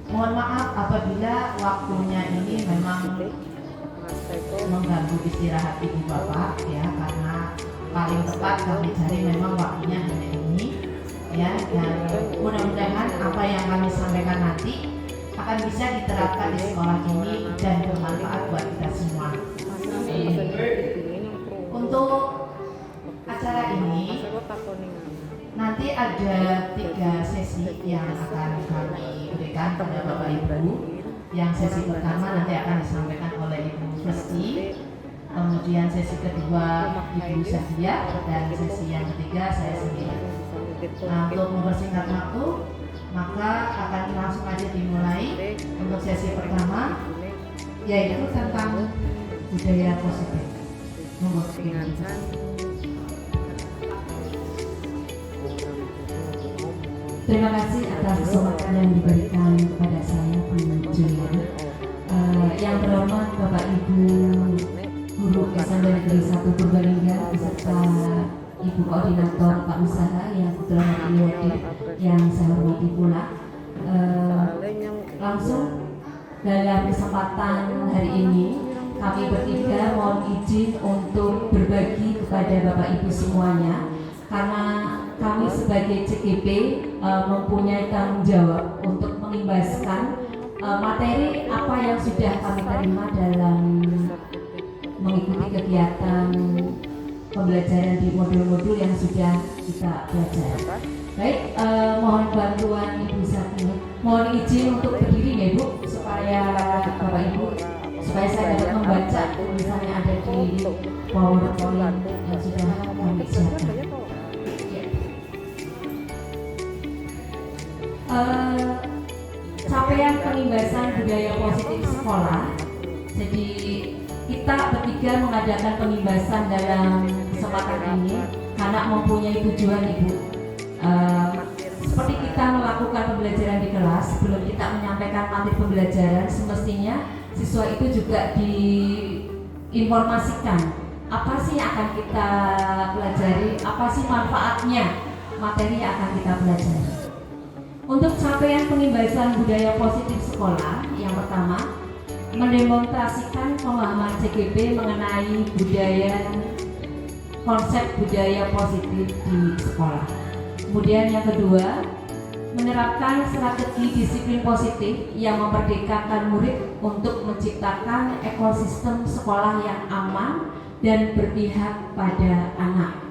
Mohon maaf apabila waktunya ini memang mengganggu istirahat ibu bapak ya, karena paling tepat kami cari memang waktunya hanya ini ya, dan mudah-mudahan apa yang kami sampaikan nanti akan bisa diterapkan di sekolah ini dan bermanfaat buat kita semua. Untuk acara ini nanti ada 3 sesi yang akan kami berikan pada Bapak Ibu. Yang sesi pertama nanti akan disampaikan oleh Ibu Festi, kemudian sesi kedua Ibu Sahdia, dan sesi yang ketiga saya sendiri. Nah, untuk mempersingkat waktu, maka akan langsung aja dimulai untuk sesi pertama, yaitu tentang budaya positif. Monggo. Terima kasih atas kesempatan yang diberikan kepada saya, Bu Julian. Yang terhormat Bapak Ibu Guru SMP Negeri 1 Purbalingga beserta Ibu Koordinator Pak Usaha yang kebetulan hari ini hadir, yang saya hormati pula. Langsung dalam kesempatan hari ini kami bertiga mohon izin untuk berbagi kepada Bapak Ibu semuanya, karena kami sebagai CGP mempunyai tanggung jawab untuk mengimbaskan materi apa yang sudah kami terima dalam mengikuti kegiatan pembelajaran di modul-modul yang sudah kita pelajari. Baik, mohon bantuan Ibu Sakina. Mohon izin untuk berdiri ya Bu, supaya Bapak Ibu, supaya saya dapat membaca tulisan yang ada di PowerPoint yang sudah kami siapkan. Capaian pengimbasan budaya positif sekolah. Jadi kita bertiga mengadakan pengimbasan dalam kesempatan ini karena mempunyai tujuan Ibu. Seperti kita melakukan pembelajaran di kelas, sebelum kita menyampaikan materi pembelajaran, semestinya siswa itu juga diinformasikan apa sih yang akan kita pelajari, apa sih manfaatnya materi yang akan kita pelajari. Untuk capaian pengimbasan budaya positif sekolah, yang pertama, mendemonstrasikan pemahaman CGP mengenai konsep budaya positif di sekolah. Kemudian yang kedua, menerapkan strategi disiplin positif yang memerdekakan murid untuk menciptakan ekosistem sekolah yang aman dan berpihak pada anak.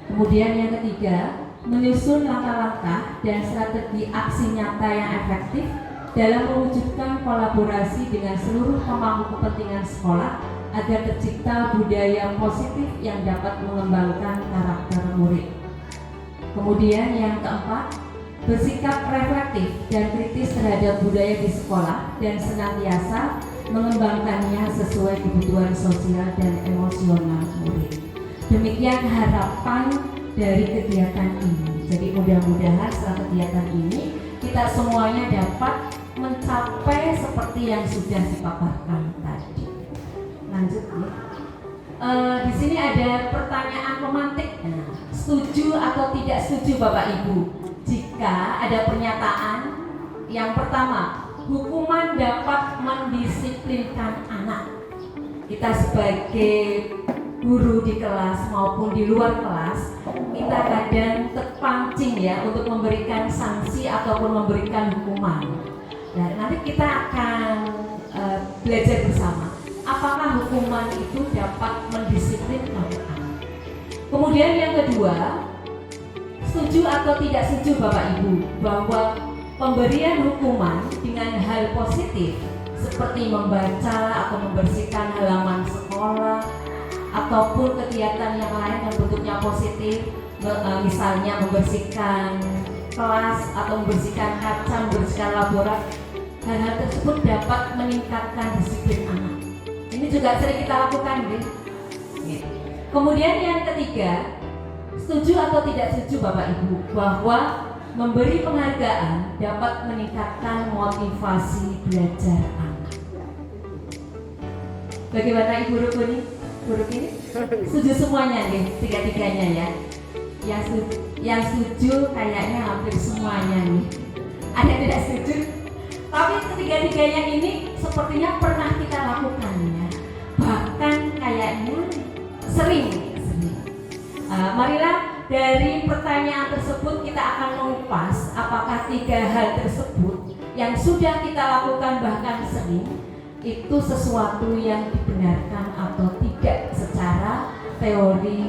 Kemudian yang ketiga, menyusun langkah-langkah dan strategi aksi nyata yang efektif dalam mewujudkan kolaborasi dengan seluruh pemangku kepentingan sekolah agar tercipta budaya positif yang dapat mengembangkan karakter murid. Kemudian yang keempat, bersikap reflektif dan kritis terhadap budaya di sekolah dan senantiasa mengembangkannya sesuai kebutuhan sosial dan emosional murid. Demikian harapan dari kegiatan ini. Jadi mudah-mudahan setelah kegiatan ini kita semuanya dapat mencapai seperti yang sudah dipaparkan tadi. Lanjut ya. Di sini ada pertanyaan pemantik. Nah, setuju atau tidak setuju Bapak Ibu jika ada pernyataan yang pertama, hukuman dapat mendisiplinkan anak. Kita sebagai guru di kelas maupun di luar kelas, kita kadang terpancing ya untuk memberikan sanksi ataupun memberikan hukuman. Nah, nanti kita akan belajar bersama apakah hukuman itu dapat mendisiplinkan anak. Kemudian yang kedua, setuju atau tidak setuju Bapak Ibu bahwa pemberian hukuman dengan hal positif seperti membaca atau membersihkan halaman sekolah ataupun kegiatan yang lain yang bentuknya positif, misalnya membersihkan kelas atau membersihkan kaca, membersihkan laboratorium, hal-hal tersebut dapat meningkatkan disiplin anak. Ini juga sering kita lakukan, deh. Kemudian yang ketiga, setuju atau tidak setuju Bapak Ibu bahwa memberi penghargaan dapat meningkatkan motivasi belajar anak. Bagaimana Ibu Rukuni? Guru ini setuju semuanya nih, tiga-tiganya ya. Yang setuju kayaknya hampir semuanya nih. Ada yang tidak setuju? Tapi ketiga-tiganya ini sepertinya pernah kita lakukannya, bahkan kayaknya sering. Marilah dari pertanyaan tersebut kita akan mengupas apakah 3 hal tersebut yang sudah kita lakukan bahkan sering itu sesuatu yang dibenarkan atau tidak secara teori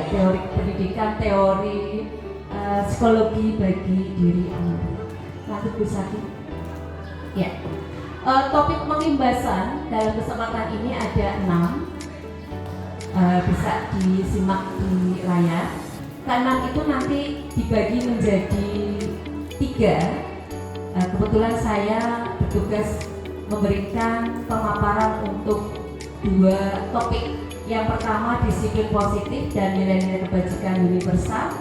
teori pendidikan, teori psikologi bagi diri Anda. Lanjut Bu Saki. Ya. Topik pengimbasan dalam kesempatan ini ada 6. Bisa disimak di layar. Keenam itu nanti dibagi menjadi 3. Kebetulan saya bertugas memberikan pemaparan untuk 2 topik. Yang pertama disiplin positif dan nilai-nilai kebajikan universal.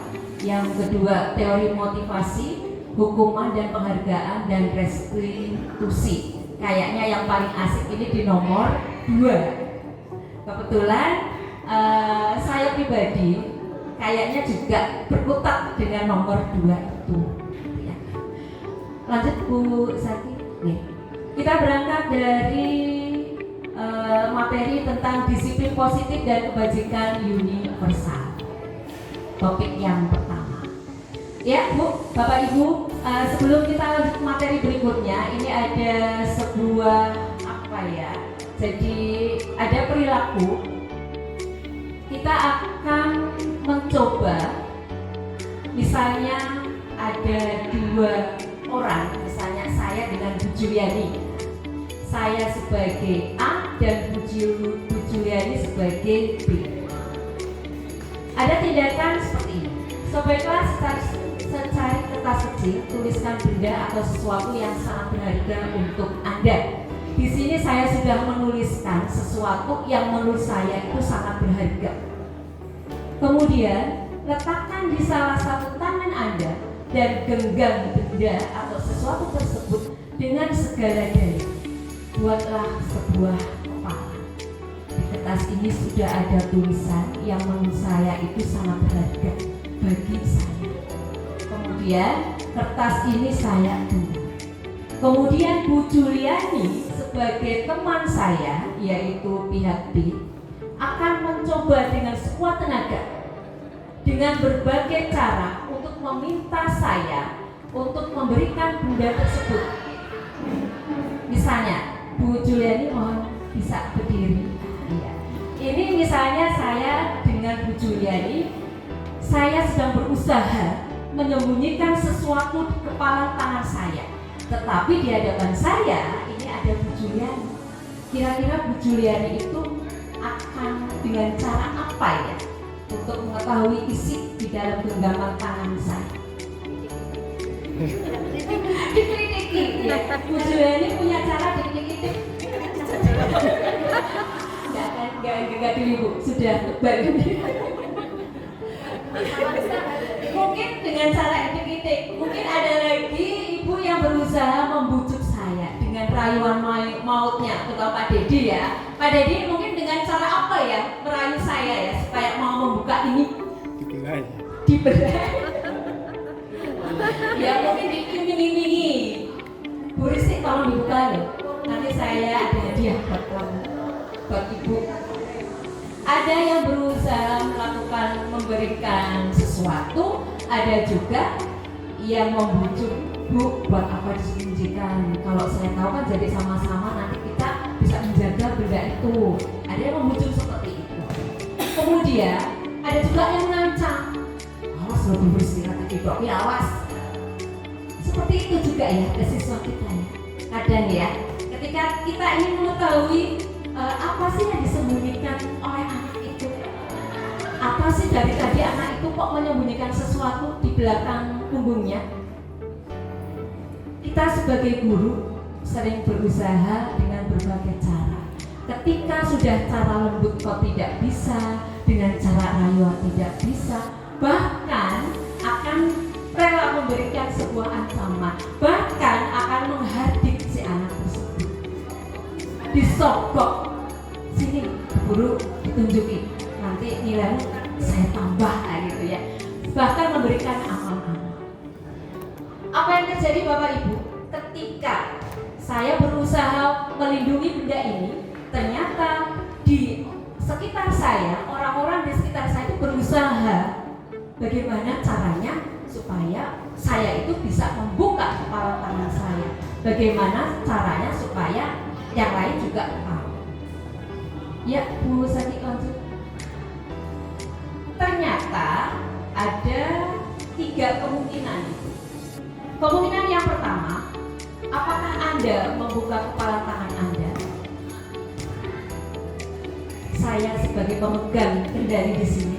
Yang kedua teori motivasi, hukuman dan penghargaan dan restitusi. Kayaknya yang paling asik ini di nomor 2. Kebetulan saya pribadi kayaknya juga berkutat dengan nomor 2 itu. Ya. Lanjut Bu Saki. Kita berangkat dari materi tentang disiplin positif dan kebajikan universal. Topik yang pertama. Ya Bu, Bapak Ibu, sebelum kita lanjut ke materi berikutnya, ini ada sebuah jadi ada perilaku. Kita akan mencoba, misalnya ada 2 orang, misalnya saya dengan Bu Juliani, saya sebagai A dan Bu Juliani sebagai B. Ada tindakan seperti ini. Cobalah secari kertas kecil, tuliskan benda atau sesuatu yang sangat berharga untuk Anda. Di sini saya sudah menuliskan sesuatu yang menurut saya itu sangat berharga. Kemudian letakkan di salah satu tangan Anda dan genggam benda atau sesuatu tersebut dengan segala daya. Buatlah sebuah kepala. Di kertas ini sudah ada tulisan yang menurut saya itu sangat berharga bagi saya. Kemudian kertas ini saya tulis. Kemudian Bu Juliani sebagai teman saya, yaitu pihak B, akan mencoba dengan sekuat tenaga dengan berbagai cara untuk meminta saya untuk memberikan benda tersebut. Misalnya, Bu Juliani mohon bisa berdiri. Ya. Ini misalnya saya dengan Bu Juliani, saya sedang berusaha menyembunyikan sesuatu di kepala tangan saya. Tetapi di hadapan saya ini ada Bu Juliani. Kira-kira Bu Juliani itu akan dengan cara apa ya untuk mengetahui isi di dalam genggaman tangan saya? Dikritiki ya. Bu Juliani punya cara dikritik. Enggak dulu Bu, sudah balik. Mungkin dengan cara dikritik. Mungkin ada lagi ibu yang berusaha membujuk saya dengan rayuan mautnya, terutama Pak Dedi ya. Pak Dedi mungkin dengan cara apa ya merayu saya ya supaya mau membuka ini? Dibelah. Ya mungkin diiming-imingi. Bu Rizky tolong dibuka loh. Nanti saya ada hadiah buat kamu, buat ibu. Ada yang berusaha memberikan sesuatu, ada juga yang membujuk, Bu, buat apa disembunyikan? Kalau saya tahu kan jadi sama-sama nanti kita bisa menjaga benda itu. Ada yang membujuk seperti itu. Kemudian ada juga yang mengancam. Awas lo Bu Rizky, nanti tidak awas. Seperti itu juga ya ke siswa kita ya. Kadang ya, ketika kita ingin mengetahui apa sih yang disembunyikan oleh anak itu, apa sih dari tadi anak itu kok menyembunyikan sesuatu di belakang punggungnya. Kita sebagai guru sering berusaha dengan berbagai cara. Ketika sudah cara lembut kok tidak bisa, dengan cara rayuan tidak bisa, bahkan akan rela memberikan sebuah ancaman, bahkan akan menghardik si anak tersebut. Disogok, sini guru ditunjukin, nanti nilainya saya tambah gitu ya. Bahkan memberikan amal-amal. Apa yang terjadi Bapak Ibu? Ketika ketika saya berusaha melindungi benda ini, ternyata di sekitar saya, orang-orang di sekitar saya itu berusaha bagaimana caranya supaya saya itu bisa membuka kepala tangan saya. Bagaimana caranya supaya yang lain juga tahu. Ya, Bu Sati lanjut. Ternyata ada 3 kemungkinan. Kemungkinan yang pertama, apakah Anda membuka kepala tangan Anda? Saya sebagai pemegang kendali di sini,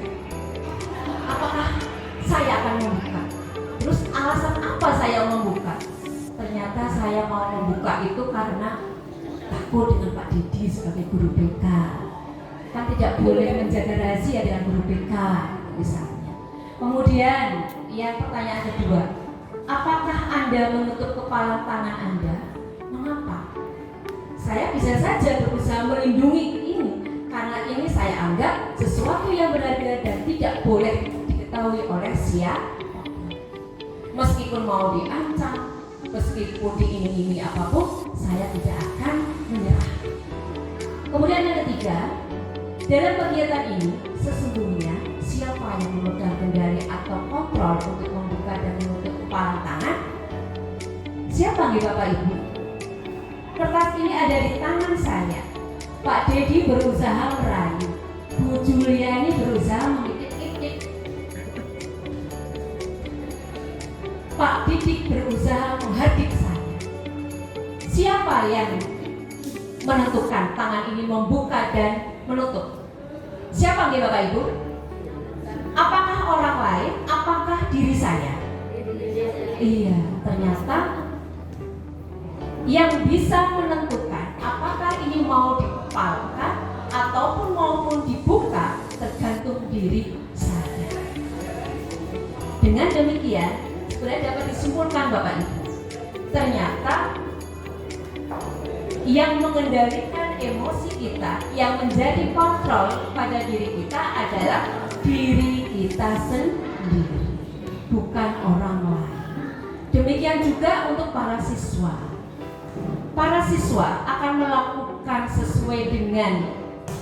apakah saya akan membuka? Terus alasan apa saya membuka? Ternyata saya mau membuka itu karena takut dengan Pak Didi sebagai guru BK. Kan tidak boleh menjaga rahasia dengan guru BK misalnya. Kemudian yang pertanyaan kedua, apakah Anda menutup kepala tangan Anda? Mengapa? Saya bisa saja berusaha melindungi ini karena ini saya anggap sesuatu yang berharga dan tidak boleh diketahui oleh siapa. Meskipun mau diancam, meskipun diiming-imingi apapun, saya tidak akan menyerah. Kemudian yang ketiga, dalam kegiatan ini sesungguhnya siapa yang memegang kendali atau kontrol untuk membuka dan menutup kepala tangan? Siapa nih Bapak Ibu? Kertas ini ada di tangan saya. Pak Dedi berusaha merayu, Bu Juliani berusaha mengitik-itik, Pak Didik berusaha menghardik saya. Siapa yang menentukan tangan ini membuka dan menutup? Siapa nih Bapak Ibu? Apakah orang lain? Apakah diri saya? Iya, ternyata yang bisa menentukan apakah ini mau dikepalkan ataupun maupun dibuka tergantung diri saya. Dengan demikian, sebenarnya dapat disimpulkan Bapak Ibu, ternyata yang mengendalikan emosi kita, yang menjadi kontrol pada diri kita adalah diri kita sendiri, bukan orang lain. Demikian juga untuk para siswa. Para siswa akan melakukan sesuai dengan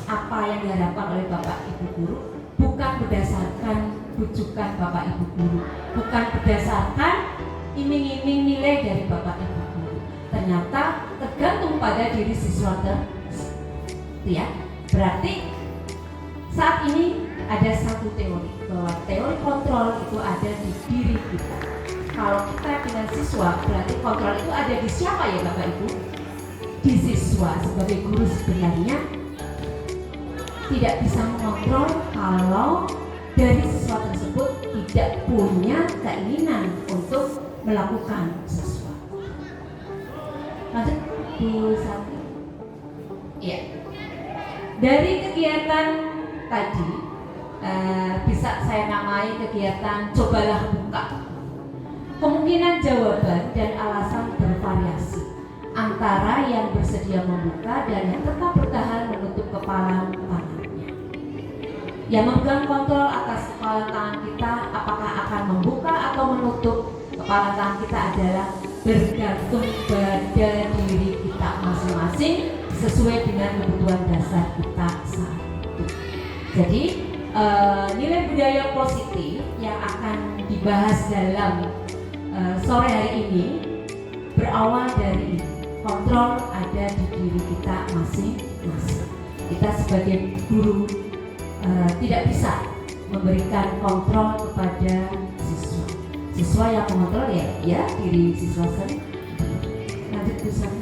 apa yang diharapkan oleh Bapak Ibu guru, bukan berdasarkan rujukan Bapak Ibu guru, bukan berdasarkan iming-iming nilai dari Bapak Ibu guru. Ternyata tergantung pada diri siswa ya. Berarti saat ini ada satu teori bahwa teori kontrol itu ada di diri kita. Kalau kita dengan siswa, berarti kontrol itu ada di siapa ya Bapak Ibu? Di siswa. Sebagai guru sebenarnya tidak bisa mengontrol kalau dari siswa tersebut tidak punya keinginan untuk melakukan sesuatu. Lanjut Bu Sati. Iya. Dari kegiatan tadi bisa saya namai kegiatan cobalah buka. Kemungkinan jawaban dan alasan bervariasi antara yang bersedia membuka dan yang tetap bertahan menutup kepala tangannya. Yang memegang kontrol atas kepala tangan kita apakah akan membuka atau menutup kepala tangan kita adalah bergantung pada diri kita masing-masing sesuai dengan kebutuhan dasar kita saat itu. Jadi nilai budaya positif yang akan dibahas dalam sore hari ini berawal dari kontrol ada di diri kita masing-masing. Kita sebagai guru tidak bisa memberikan kontrol kepada siswa. Siswa yang mengontrol ya diri siswa sendiri. Lanjut Bu Sati.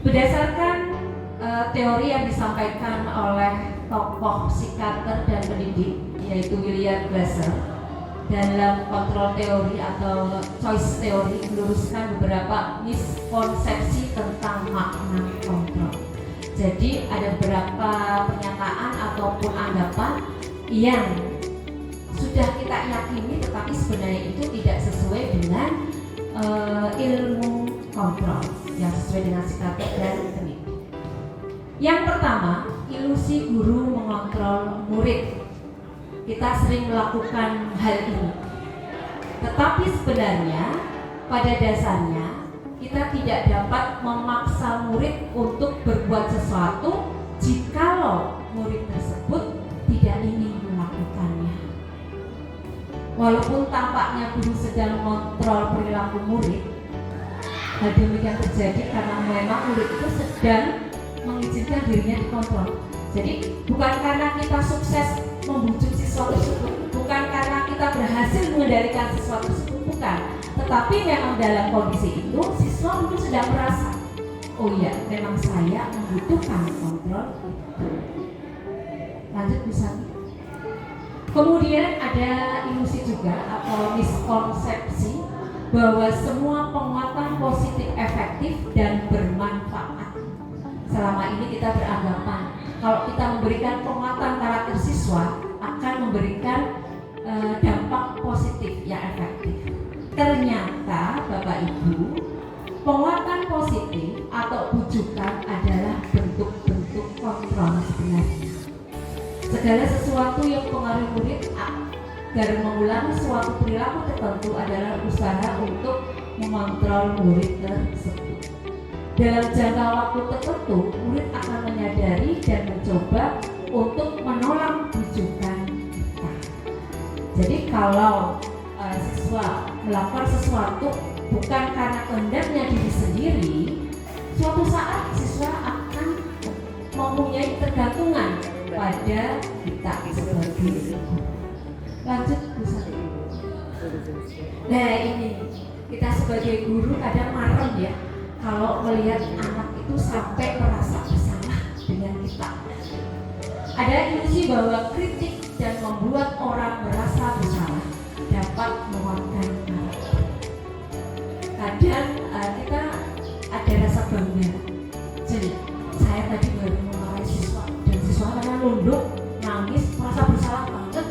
Berdasarkan teori yang disampaikan oleh tokoh psikiater dan pendidik yaitu William Glasser dalam kontrol teori atau choice teori meluruskan beberapa miskonsepsi tentang makna kontrol. Jadi ada beberapa pernyataan ataupun anggapan yang sudah kita yakini tetapi sebenarnya itu tidak sesuai dengan ilmu kontrol yang sesuai dengan psikiater dan pendidik. Yang pertama, ilusi guru mengontrol murid. Kita sering melakukan hal ini. Tetapi sebenarnya pada dasarnya kita tidak dapat memaksa murid untuk berbuat sesuatu jikalau murid tersebut tidak ingin melakukannya. Walaupun tampaknya guru sedang mengontrol perilaku murid, hal demikian terjadi karena memang murid itu sedang mengizinkan dirinya dikontrol. Jadi bukan karena kita sukses membujuk siswa tersebut, bukan karena kita berhasil mengendalikan siswa tersebut, bukan. Tetapi memang dalam kondisi itu siswa mungkin sedang merasa, oh iya, memang saya membutuhkan kontrol. Lanjut bisa. Kemudian ada ilusi juga atau miskonsepsi bahwa semua penguatan positif efektif dan bermanfaat. Selama ini kita beranggapan kalau kita memberikan penguatan karakter siswa akan memberikan dampak positif yang efektif. Ternyata Bapak Ibu, penguatan positif atau bujukan adalah bentuk-bentuk kontrol sebenarnya. Segala sesuatu yang mempengaruhi murid agar mengulangi suatu perilaku tertentu adalah usaha untuk mengontrol murid tersebut. Dalam jangka waktu tertentu, murid akan menyadari dan mencoba untuk menolak bujukan kita. Jadi kalau siswa melakukan sesuatu bukan karena kehendaknya diri sendiri, suatu saat siswa akan mempunyai ketergantungan pada kita sebagai guru. Lanjut Bu Sari. Nah ini kita sebagai guru kadang marah ya kalau melihat anak itu sampai merasa bersalah dengan kita. Ada ilusi bahwa kritik dan membuat orang merasa bersalah dapat menguatkan karakter. Kadang kita ada rasa bangga. Jadi saya tadi baru memarahi siswa dan siswa karena nunduk, nangis, merasa bersalah banget.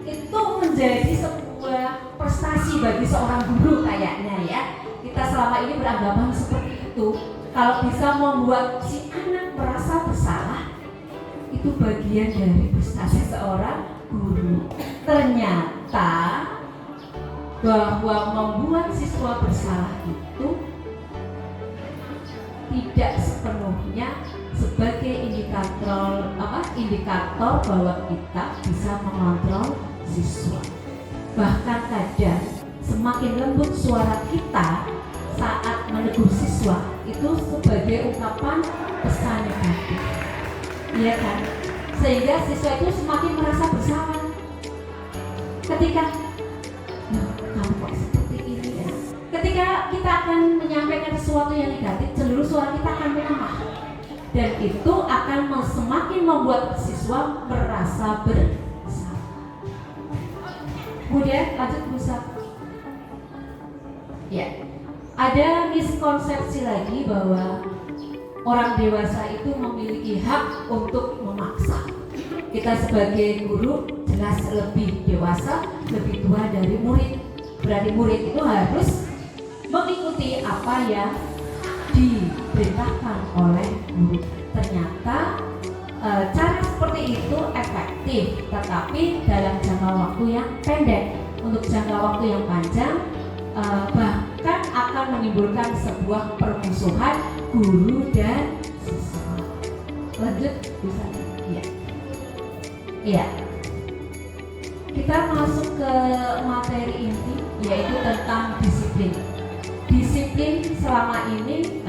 Itu menjadi sebuah prestasi bagi seorang guru kayaknya ya. Kita selama ini beranggapan seperti itu. Kalau bisa membuat si anak merasa bersalah, itu bagian dari prestasi seorang guru. Ternyata bahwa membuat siswa bersalah itu tidak sepenuhnya sebagai indikator bahwa kita bisa mengontrol siswa. Bahkan kadang semakin lembut suara kita saat menegur siswa itu sebagai ungkapan pesan negatif, iya kan? Sehingga siswa itu semakin merasa bersalah. Ketika kamu kok seperti ini ya? Ketika kita akan menyampaikan sesuatu yang negatif, seluruh suara kita akan melemah, dan itu akan semakin membuat siswa merasa bersalah. Kemudian lanjut berusaha. Ya, ada miskonsepsi lagi bahwa orang dewasa itu memiliki hak untuk memaksa. Kita sebagai guru jelas lebih dewasa, lebih tua dari murid. Berarti murid itu harus mengikuti apa yang diperintahkan oleh guru. Ternyata cara seperti itu efektif, tetapi dalam jangka waktu yang pendek. Untuk jangka waktu yang panjang, bahkan akan menimbulkan sebuah permusuhan guru dan siswa. Lanjut bisa? Iya. Iya. Kita masuk ke materi inti, yaitu tentang disiplin. Disiplin selama ini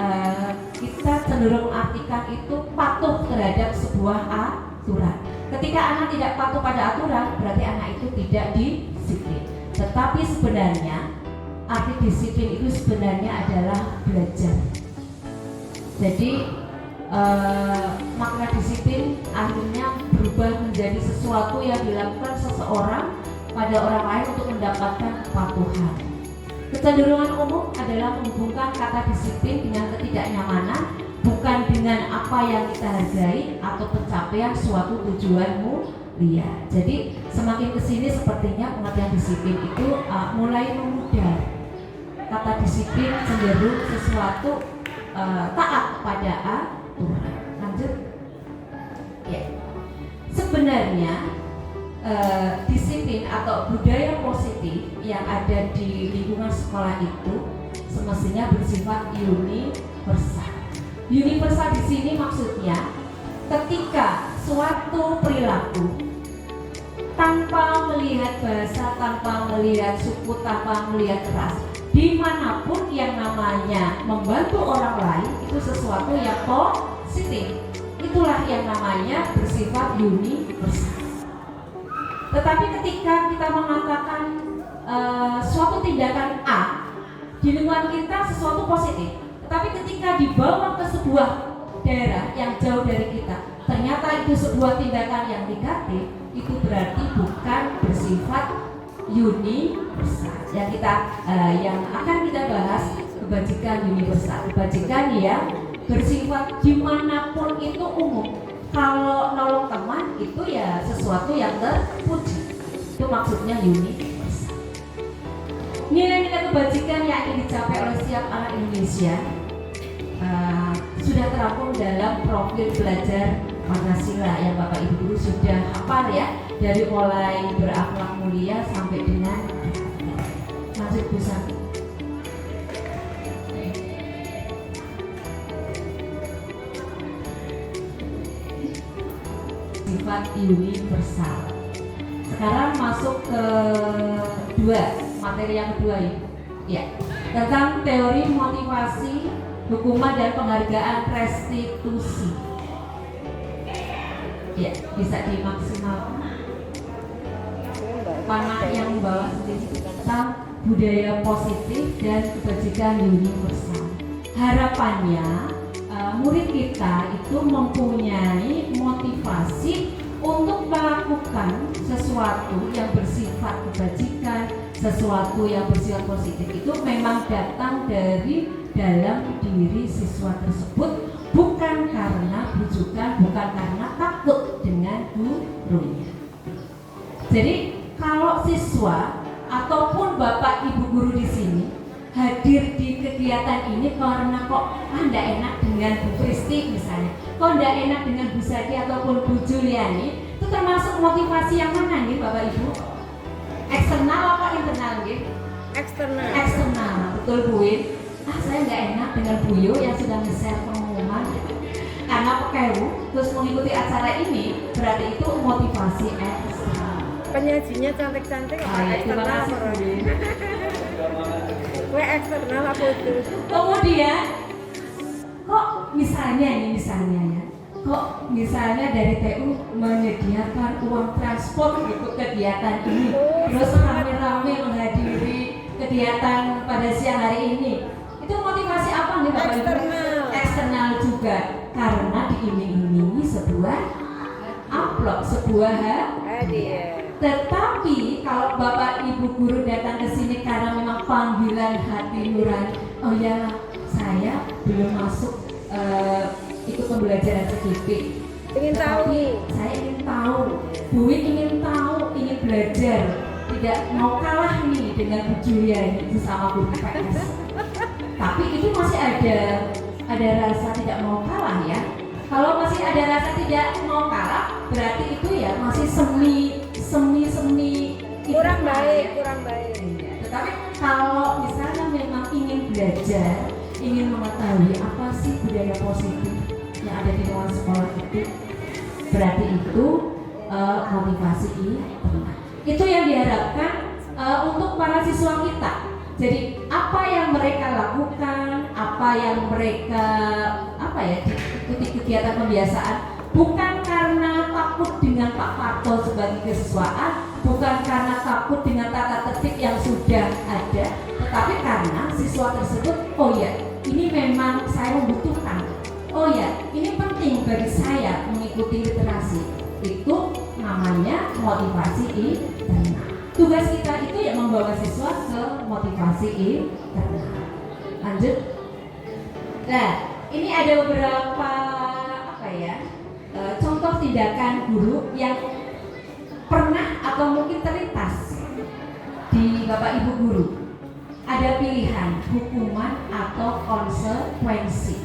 kita cenderung artikan itu patuh terhadap sebuah aturan. Ketika anak tidak patuh pada aturan, berarti anak itu tidak disiplin. Tetapi sebenarnya arti disiplin itu sebenarnya adalah belajar. Jadi makna disiplin akhirnya berubah menjadi sesuatu yang dilakukan seseorang pada orang lain untuk mendapatkan kepatuhan. Kecenderungan umum adalah menghubungkan kata disiplin dengan ketidaknyamanan, bukan dengan apa yang kita hargai atau pencapaian suatu tujuan mulia. Jadi semakin kesini sepertinya pengertian disiplin itu mulai memudar. Kata disiplin cenderung sesuatu taat pada aturan. Lanjut. Ya. Sebenarnya disiplin atau budaya positif yang ada di lingkungan sekolah itu semestinya bersifat universal. Universal di sini maksudnya ketika suatu perilaku tanpa melihat bahasa, tanpa melihat suku, tanpa melihat ras, dimanapun yang namanya membantu orang lain itu sesuatu yang positif. Itulah yang namanya bersifat universal. Tetapi ketika kita mengatakan suatu tindakan A di lingkungan kita sesuatu positif, tetapi ketika dibawa ke sebuah daerah yang jauh dari kita, ternyata itu sebuah tindakan yang negatif, itu berarti bukan bersifat universal. Yang akan kita bahas kebajikan universal, kebajikan yang bersifat dimanapun itu umum. Kalau nolong teman itu ya sesuatu yang terpuji, itu maksudnya universal. Nilai-nilai kebajikan yang ingin dicapai oleh setiap anak Indonesia sudah terangkum dalam profil belajar Pancasila yang Bapak Ibu Guru sudah hafal ya, dari mulai berakhlak mulia sampai dengan lanjut Bu Santi. Sifat universal. Sekarang masuk ke materi yang kedua ini. Ya, tentang teori motivasi, hukuman dan penghargaan restitusi. Ya, bisa dimaksimalkan. Panah yang bawah sendiri tentang budaya positif dan kebajikan universal. Harapannya murid kita itu mempunyai motivasi untuk melakukan sesuatu yang bersifat kebajikan, sesuatu yang bersifat positif. Itu memang datang dari dalam diri siswa tersebut, bukan karena bujukan, bukan karena takut dengan gurunya. Jadi kalau siswa ataupun Bapak Ibu guru di sini hadir di kegiatan ini karena kok nggak enak dengan Bu Kristi misalnya, kok nggak enak dengan Bu Sadi ataupun Bu Juliani, itu termasuk motivasi yang mana nih Bapak Ibu? Eksternal apa internal nih? Eksternal. Eksternal, betul Bu Win. Saya nggak enak dengan Bu Yo yang sudah nge-share pengumuman karena pekewu terus mengikuti acara ini, berarti itu motivasi eksternal. Penyajinya cantik-cantik apa eksternal apa? Gue eksternal apa itu? Kemudian kok misalnya ya, kok misalnya dari TU menyediakan uang transport untuk kegiatan ini, terus rame-rame menghadiri kegiatan pada siang hari ini, itu motivasi apa nih Bapak Ibu? Eksternal juga, karena diiming-imingi sebuah amplop, sebuah hadiah. Tetapi kalau Bapak Ibu guru datang ke sini karena memang panggilan hati nurani, oh ya saya belum masuk ikut pembelajaran sedikit. Ingin tahu? Saya ingin tahu, Bu Win ingin tahu, ingin belajar, tidak mau kalah nih dengan Bu Juliani sama Bu PS. Tapi itu masih ada rasa tidak mau kalah ya. Kalau masih ada rasa tidak mau kalah, berarti itu ya masih semi kurang baik. Tetapi kalau misalnya memang ingin belajar, ingin mengetahui apa sih budaya positif yang ada di luar sekolah itu, berarti itu motivasi itu yang diharapkan untuk para siswa kita. Jadi apa yang mereka lakukan, apa yang mereka diikuti kegiatan pembiasaan, bukan karena takut dengan Pak Parto sebagai kesiswaan, bukan karena takut dengan tata tertib yang sudah ada, tetapi karena siswa tersebut, oh ya, ini memang saya membutuhkan, oh ya, ini penting bagi saya mengikuti literasi. Itu namanya motivasi internal. Tugas kita itu ya membawa siswa ke motivasi internal. Lanjut. Nah, ini ada beberapa contoh tindakan guru yang pernah atau mungkin terlintas di Bapak Ibu guru. Ada pilihan hukuman atau konsekuensi.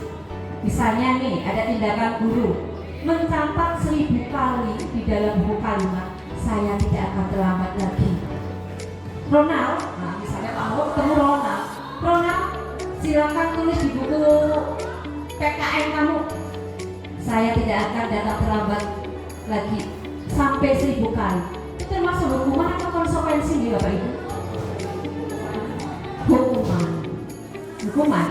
Misalnya nih, ada tindakan guru mencatat 1000 kali di dalam buku kalimat, saya tidak akan terlambat lagi. Ronald silakan tulis di buku PKN kamu. Saya tidak akan datang terlambat lagi sampai 1000 kali. Itu termasuk hukuman atau konsekuensi nih Bapak Ibu? Hukuman.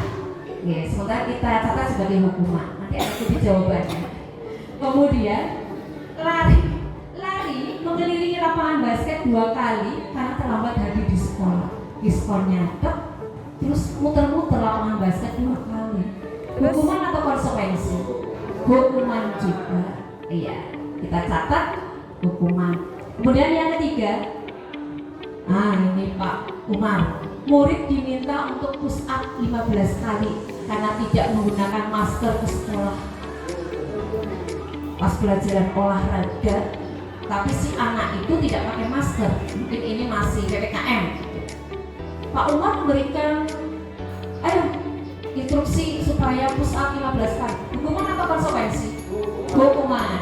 Ya, sementara kita catat sebagai hukuman. Nanti ada kunci jawabannya. Kemudian lari mengelilingi lapangan basket 2 kali karena terlambat hadir di sekolah. Diskonnya terus muter-muter lapangan basket 2 kali. Hukuman atau konsekuensi? Hukuman juga. Iya, kita catat hukuman. Kemudian yang ketiga, ini Pak Umar, murid diminta untuk push up 15 kali karena tidak menggunakan masker ke sekolah pas pelajaran olahraga, tapi si anak itu tidak pakai masker. Mungkin ini masih PPKM. Pak Umar memberikan instruksi supaya push up 15 kali. Hukuman atau konsekuensi? Hukuman.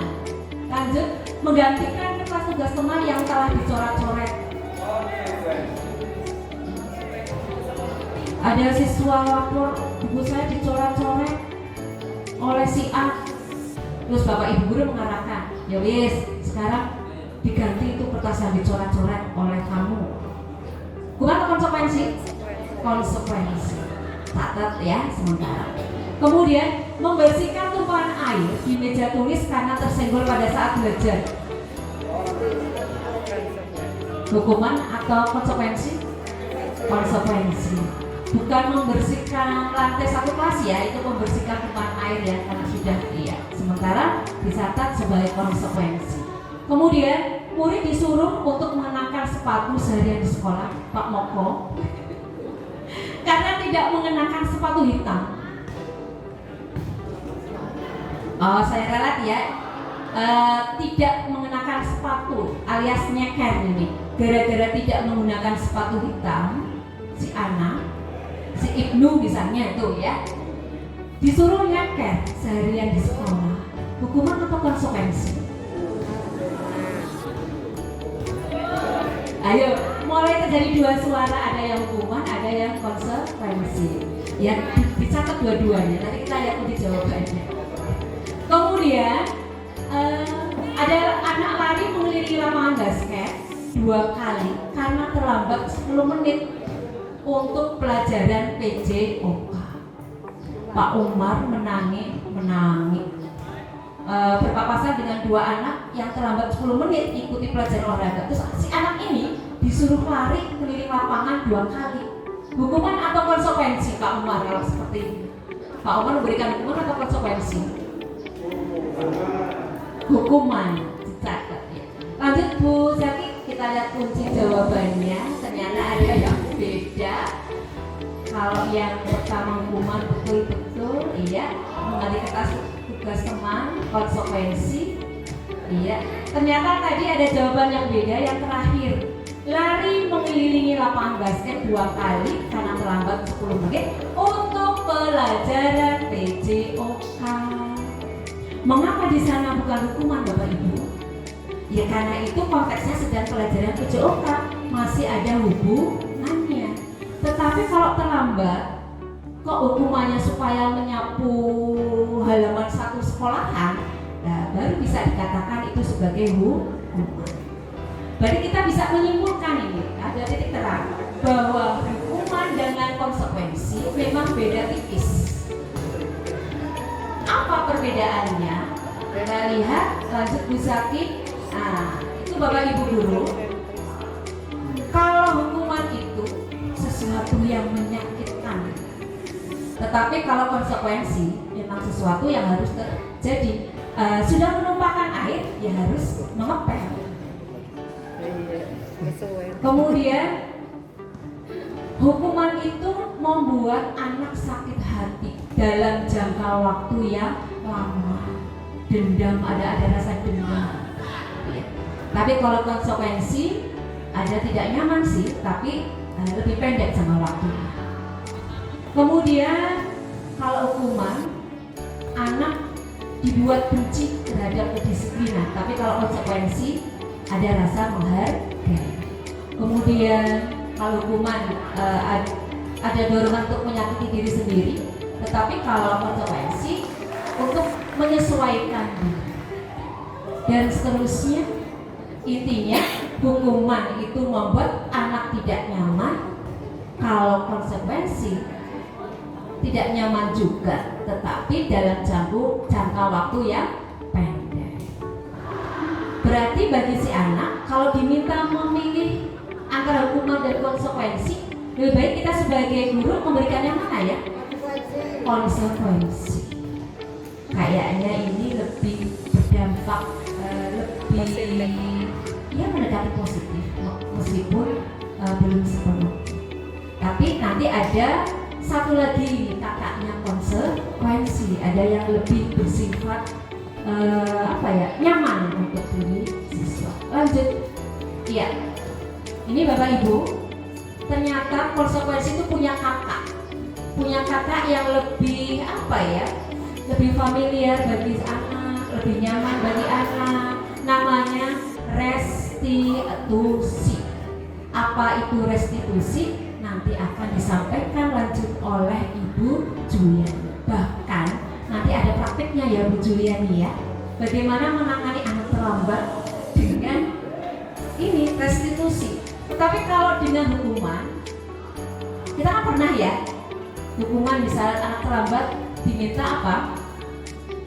Lanjut, menggantikan kertas tugas teman yang telah dicoret-coret. Ada siswa lapor, buku saya dicoret-coret oleh si A. Terus Bapak Ibu guru mengarahkan, ya wis, sekarang diganti itu kertas yang dicoret-coret oleh kamu. Bukan atau konsekuensi? Konsekuensi. Catat ya sementara. Kemudian membersihkan tumpahan air di meja tulis karena tersenggol pada saat belajar. Hukuman atau konsekuensi? Konsekuensi. Bukan membersihkan lantai satu kelas ya, itu membersihkan tumpahan air ya, karena sudah iya. Sementara dicatat sebagai konsekuensi. Kemudian murid disuruh untuk mengenakan sepatu seharian di sekolah, Pak Moko, karena tidak mengenakan sepatu hitam. Saya ralat ya, tidak mengenakan sepatu alias nyeker ini. Gara-gara tidak menggunakan sepatu hitam, si anak, si Ibnu misalnya itu ya, disuruh nyeker seharian di sekolah. Hukuman atau konsekuensi? Ayo, mulai terjadi 2 suara, ada yang hukuman, ada yang konsekuensi. Ya, dicatat dua-duanya. Nanti kita lihat kunci jawabannya. Kemudian ada anak lari mengelilingi lapangan basket 2 kali karena terlambat 10 menit untuk pelajaran PJOK. Pak Umar menangis berpapasan dengan 2 anak yang terlambat 10 menit ikuti pelajaran olahraga. Terus si anak ini disuruh lari keliling lapangan 2 kali. Hukuman atau konsekuensi Pak Umar kalau seperti ini? Pak Umar memberikan hukuman atau konsekuensi? Hukuman, dicatat ya. Lanjut Bu Zaki, kita lihat kunci jawabannya. Ternyata ada yang beda. Kalau yang pertama hukuman betul-betul, iya, mengganti kertas tugas teman, konsekuensi, iya. Ternyata tadi ada jawaban yang beda. Yang terakhir, lari mengelilingi lapangan basket 2 kali karena terlambat 10 menit untuk pelajaran PJOK. Mengapa di sana bukan hukuman Bapak Ibu? Ya karena itu konteksnya sedang pelajaran PJOK, masih ada hubungannya. Tetapi kalau terlambat, kok hukumannya supaya menyapu halaman satu sekolahan, nah baru bisa dikatakan itu sebagai hukuman. Berarti kita bisa menyimpulkan ini, ada titik terang bahwa hukuman dengan konsekuensi memang beda tipis. Apa perbedaannya? Kita lihat, lanjut Bu Zaki. Nah, itu Bapak Ibu guru. Kalau hukuman itu sesuatu yang menyakitkan, tetapi kalau konsekuensi memang sesuatu yang harus terjadi. Sudah menumpahkan air, ya harus mengepel. Kemudian hukuman itu membuat anak sakit hati dalam jangka waktu yang lama. Dendam, ada rasa dendam. Tapi kalau konsekuensi ada tidak nyaman sih, tapi lebih pendek jangka waktu. Kemudian kalau hukuman, anak dibuat benci terhadap kedisiplinan, tapi kalau konsekuensi ada rasa menghargai. Kemudian kalau hukuman ada dorongan untuk menyakiti diri sendiri, tetapi kalau konsekuensi untuk menyesuaikan diri. Dan seterusnya, intinya hukuman itu membuat anak tidak nyaman. Kalau konsekuensi tidak nyaman juga, tetapi dalam jangka waktu yang pendek. Berarti bagi si anak, kalau diminta memilih antara hukuman dan konsekuensi, lebih baik kita sebagai guru memberikan yang mana ya? Konsekuensi. Kayaknya ini lebih berdampak, lebih ya mendekati positif, meskipun belum sepenuhnya. Tapi nanti ada satu lagi kakaknya konsekuensi, ada yang lebih bersifat nyaman untuk diri siswa. Lanjut, iya. Ini Bapak Ibu, ternyata konsekuensi itu punya kakak yang lebih lebih familiar bagi anak, lebih nyaman bagi anak. Namanya restitusi. Apa itu restitusi? Nanti akan disampaikan lanjut oleh Ibu Juliani. Bahkan nanti ada praktiknya ya Bu Juliani ya. Bagaimana menangani anak terlambat dengan ini restitusi. Tetapi kalau dengan hukuman, kita kan pernah ya, hukuman misalnya anak terlambat diminta apa?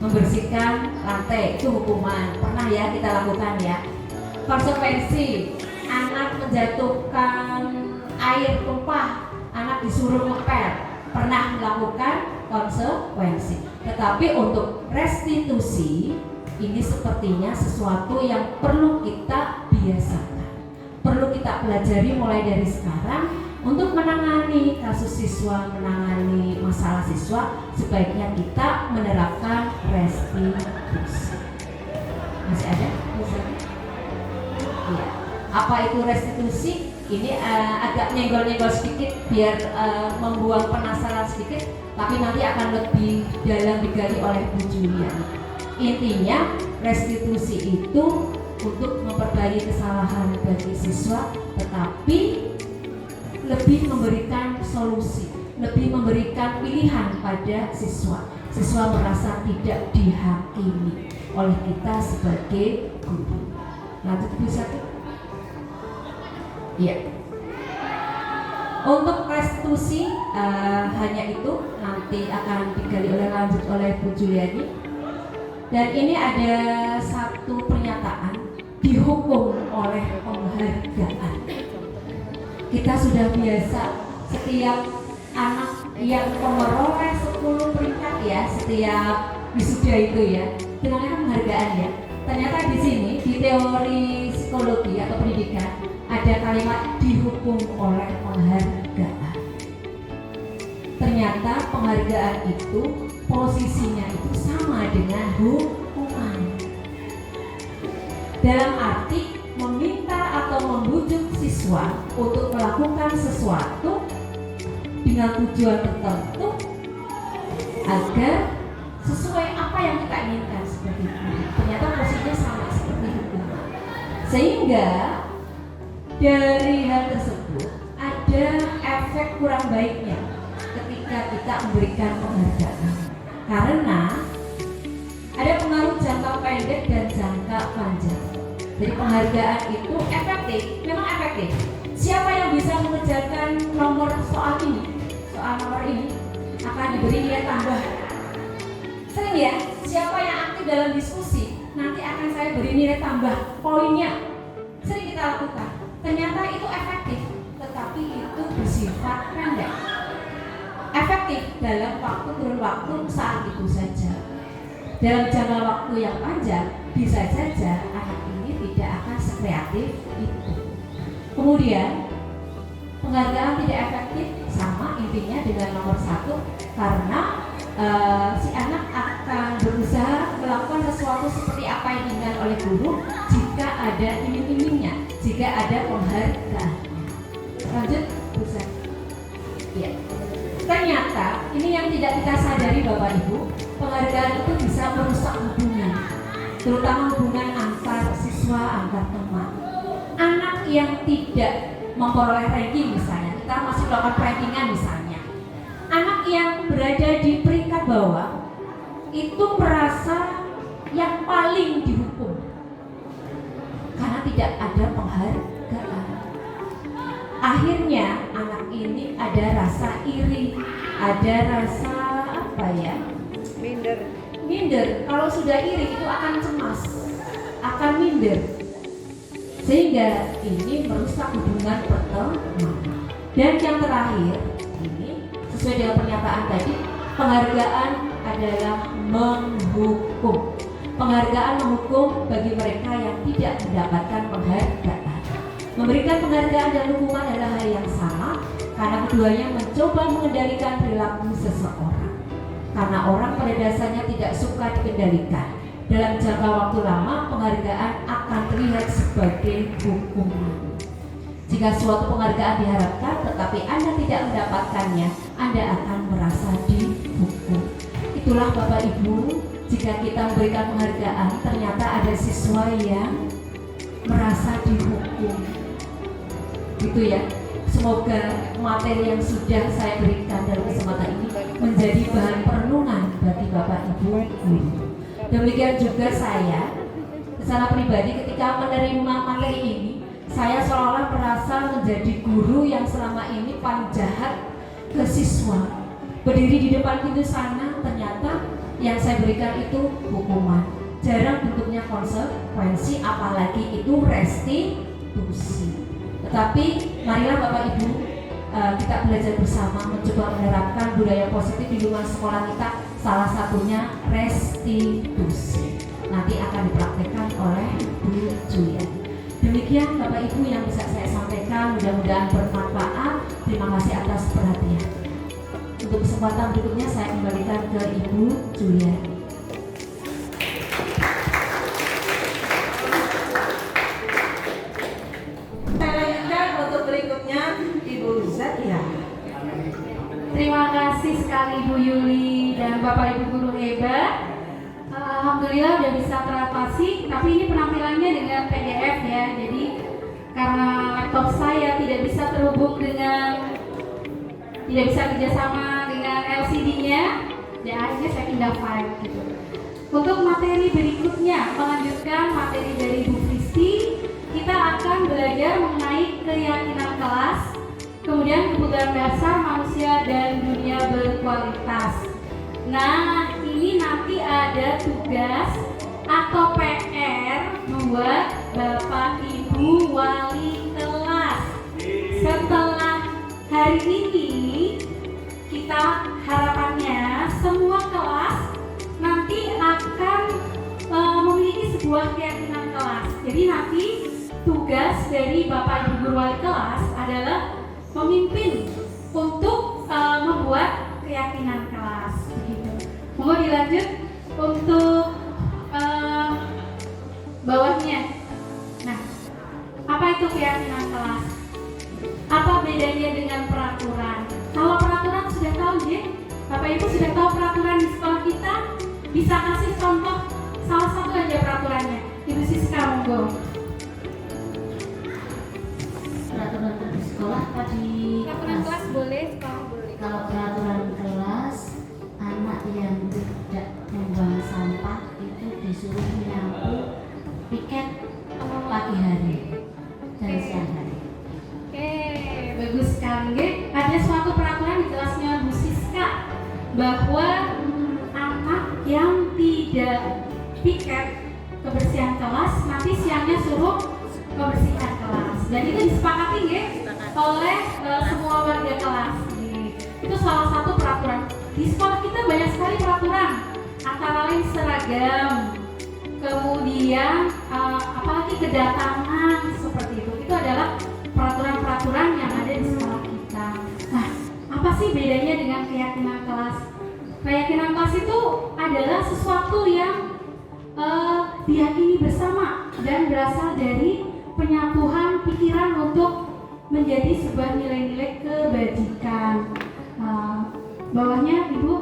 Membersihkan lantai, itu hukuman. Pernah ya kita lakukan ya. Konsekuensi, anak menjatuhkan air tumpah, anak disuruh ngepel, pernah melakukan konsekuensi. Tetapi untuk restitusi, ini sepertinya sesuatu yang perlu kita biasakan, perlu kita pelajari mulai dari sekarang. Untuk menangani kasus siswa, menangani masalah siswa, sebaiknya kita menerapkan restitusi. Masih ada? Iya. Apa itu restitusi? Ini agak nyenggol-nyenggol sedikit biar membuang penasaran sedikit, tapi nanti akan lebih dalam digali oleh Bu Juliani. Intinya restitusi itu untuk memperbaiki kesalahan bagi siswa, tetapi lebih memberikan solusi, lebih memberikan pilihan pada siswa. Siswa merasa tidak dihakimi oleh kita sebagai guru. Lanjut Bu Sati. Iya. Untuk restitusi hanya itu, nanti akan digali lanjut oleh Bu Juliani. Dan ini ada satu pernyataan, dihukum oleh penghargaan. Kita sudah biasa setiap anak yang memperoleh 10 peringkat ya, setiap wisuda itu ya, dengan penghargaan ya. Ternyata di sini di teori psikologi atau pendidikan ada kalimat dihukum oleh penghargaan. Ternyata penghargaan itu posisinya itu sama dengan hukuman. Dalam arti meminta atau membujuk siswa untuk melakukan sesuatu dengan tujuan tertentu agar sesuai apa yang kita inginkan seperti itu. Ternyata posisinya sama seperti hukuman. Sehingga dari hal tersebut ada efek kurang baiknya ketika kita memberikan penghargaan, karena ada pengaruh jangka pendek dan jangka panjang. Jadi penghargaan itu efektif, memang efektif. Siapa yang bisa mengerjakan nomor soal nomor ini akan diberi nilai tambah. Sering ya, siapa yang aktif dalam diskusi nanti akan saya beri nilai tambah poinnya. Sering kita lakukan. Ternyata itu efektif, tetapi itu bersifat pendek. Efektif dalam kurun waktu saat itu saja. Dalam jangka waktu yang panjang bisa saja anak ini tidak akan sekreatif itu. Kemudian penghargaan tidak efektif sama intinya dengan nomor 1, karena si anak akan berusaha melakukan sesuatu seperti apa yang diinginkan oleh guru jika ada iming-imingnya, jika ada penghargaan. Lanjut, bisa. Ya. Ternyata ini yang tidak kita sadari Bapak Ibu, penghargaan itu bisa merusak hubungan, terutama hubungan antar siswa, antar teman. Anak yang tidak memperoleh ranking misalnya, kita masih melakukan rankingan misalnya, berada di peringkat bawah itu merasa yang paling dihukum karena tidak ada penghargaan. Akhirnya anak ini ada rasa iri, ada rasa apa ya? Minder. Kalau sudah iri itu akan cemas, akan minder, sehingga ini merusak hubungan pertemanan. Dan yang terakhir ini sesuai dengan pernyataan tadi, penghargaan adalah menghukum. Penghargaan menghukum bagi mereka yang tidak mendapatkan penghargaan. Memberikan penghargaan dan hukuman adalah hal yang sama karena keduanya mencoba mengendalikan perilaku seseorang. Karena orang pada dasarnya tidak suka dikendalikan. Dalam jangka waktu lama, penghargaan akan terlihat sebagai hukuman. Jika suatu penghargaan diharapkan tetapi Anda tidak mendapatkannya, Anda akan merasa dihukum. Itulah Bapak Ibu, jika kita memberikan penghargaan ternyata ada siswa yang merasa dihukum. Gitu ya. Semoga materi yang sudah saya berikan dalam kesempatan ini menjadi bahan perenungan bagi Bapak Ibu guru. Demikian juga saya secara pribadi ketika menerima materi ini, saya seolah-olah merasa menjadi guru yang selama ini paling jahat ke siswa. Berdiri di depan pintu sana, ternyata yang saya berikan itu hukuman. Jarang bentuknya konsekuensi, apalagi itu restitusi. Tetapi marilah Bapak Ibu kita belajar bersama mencoba menerapkan budaya positif di lingkungan sekolah kita. Salah satunya restitusi. Nanti akan dipraktekkan oleh Bu Julia. Demikian Bapak Ibu yang bisa saya sampaikan, mudah-mudahan bermanfaat. Terima kasih atas perhatian. Untuk kesempatan berikutnya saya kembalikan ke Ibu Julia. Saya lanjutkan untuk berikutnya Ibu Zakia. Terima kasih sekali Bu Yuli dan Bapak Ibu guru hebat. Alhamdulillah udah bisa teratasi, tapi ini penampilannya dengan PDF ya. Jadi karena laptop saya tidak bisa terhubung dengan, tidak bisa kerjasama dengan LCD-nya, ya akhirnya saya pindah file gitu. Untuk materi berikutnya, melanjutkan materi dari Bu Kristi, kita akan belajar mengenai keyakinan kelas, kemudian kebutuhan dasar manusia dan dunia berkualitas. Nah, ini nanti ada tugas atau PR buat Bapak Ibu wali kelas. Setelah hari ini, kita harapannya semua kelas nanti akan memiliki sebuah keyakinan kelas. Jadi nanti tugas dari Bapak Ibu guru wali kelas adalah memimpin untuk membuat keyakinan kelas. Mau dilanjut untuk bawahnya. Nah, apa itu keyakinan kelas? Apa bedanya dengan peraturan? Kalau peraturan sudah tahu ya, Bapak Ibu sudah tahu peraturan di sekolah kita. Bisa kasih contoh salah satu aja peraturannya. Ibu Siska, monggo. Peraturan di sekolah tadi. Peraturan kelas boleh, sekolah boleh. Kalau peraturan kelas, anak yang tidak membuang sampah itu disuruh menyapu piket pagi hari dan siang hari. Oke, bagus sekali. Ada suatu peraturan di kelasnya Bu Siska bahwa anak yang tidak piket kebersihan kelas nanti siangnya suruh kebersihan kelas. Dan itu disepakati ya oleh semua warga kelas. Itu salah satu peraturan. Di sekolah kita banyak sekali peraturan, antara lain seragam, kemudian apalagi kedatangan seperti itu. Itu adalah peraturan-peraturan yang ada di sekolah kita. Nah, apa sih bedanya dengan keyakinan kelas? Keyakinan kelas itu adalah sesuatu yang diyakini bersama dan berasal dari penyatuan pikiran untuk menjadi sebuah nilai-nilai kebajikan. Bawahnya Ibu.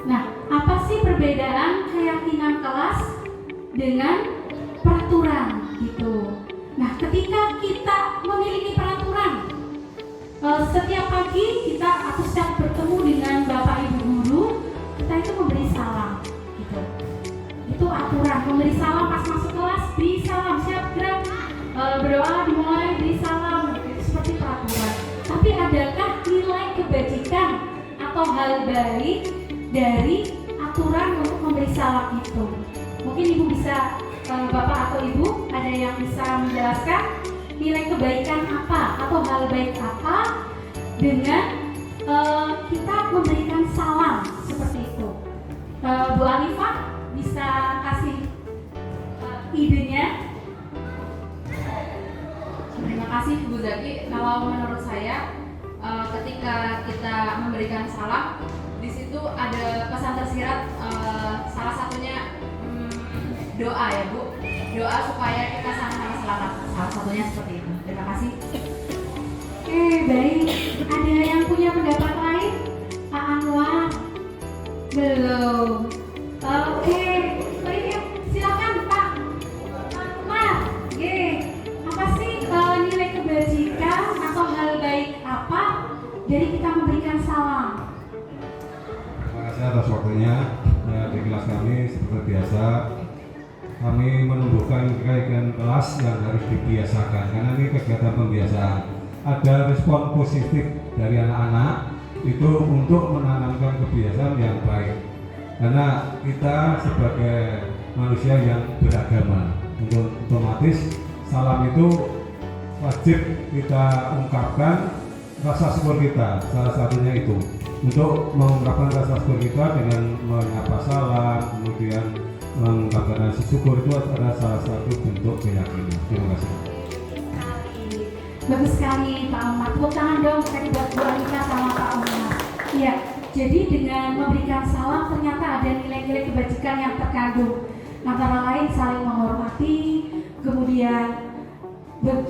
Nah, apa sih perbedaan keyakinan kelas dengan peraturan gitu? Nah, ketika kita memiliki peraturan, setiap pagi kita atau setiap bertemu dengan Bapak Ibu guru, kita itu memberi salam gitu. Itu aturan, memberi salam pas masuk kelas, beri salam, siap gerak, berdoa dimulai, beri salam, itu seperti peraturan. Tapi adakah nilai kebajikan atau hal baik dari aturan untuk memberi salam itu? Mungkin Ibu bisa, Bapak atau Ibu, ada yang bisa menjelaskan nilai kebaikan apa atau hal baik apa dengan kita memberikan salam seperti itu. Bu Alifah bisa kasih idenya? Terima kasih Bu Zaki. Kalau menurut saya, ketika kita memberikan salam, di situ ada pesan tersirat, salah satunya doa ya Bu, doa supaya kita sama-sama selamat. Salah satunya seperti itu. Terima kasih. Oke, baik. Ada yang punya pendapat lain? Pak Anwar? Belum. Oke, baik, silakan Pak Anwar. Oke, apa sih nilai kebajikan atau hal baik apa dari kita memberikan salam? Terima kasih atas waktunya. Di kelas kami seperti biasa, kami menumbuhkan kegiatan kelas yang harus dibiasakan karena ini kegiatan pembiasaan. Ada respon positif dari anak-anak itu untuk menanamkan kebiasaan yang baik. Karena kita sebagai manusia yang beragama, untuk otomatis salam itu wajib kita ungkapkan rasa syukur kita. Salah satunya itu untuk mengungkapkan rasa syukur kita dengan menyapa salam, kemudian mengungkapkan rasa syukur itu adalah salah satu bentuk keyakinan. Terima kasih. Bagus sekali Pak Omar. Tepuk tangan dong tadi buat Bu Alika sama Pak Omar. Iya, jadi dengan memberikan salam ternyata ada nilai-nilai kebajikan yang terkandung. Antara lain saling menghormati, kemudian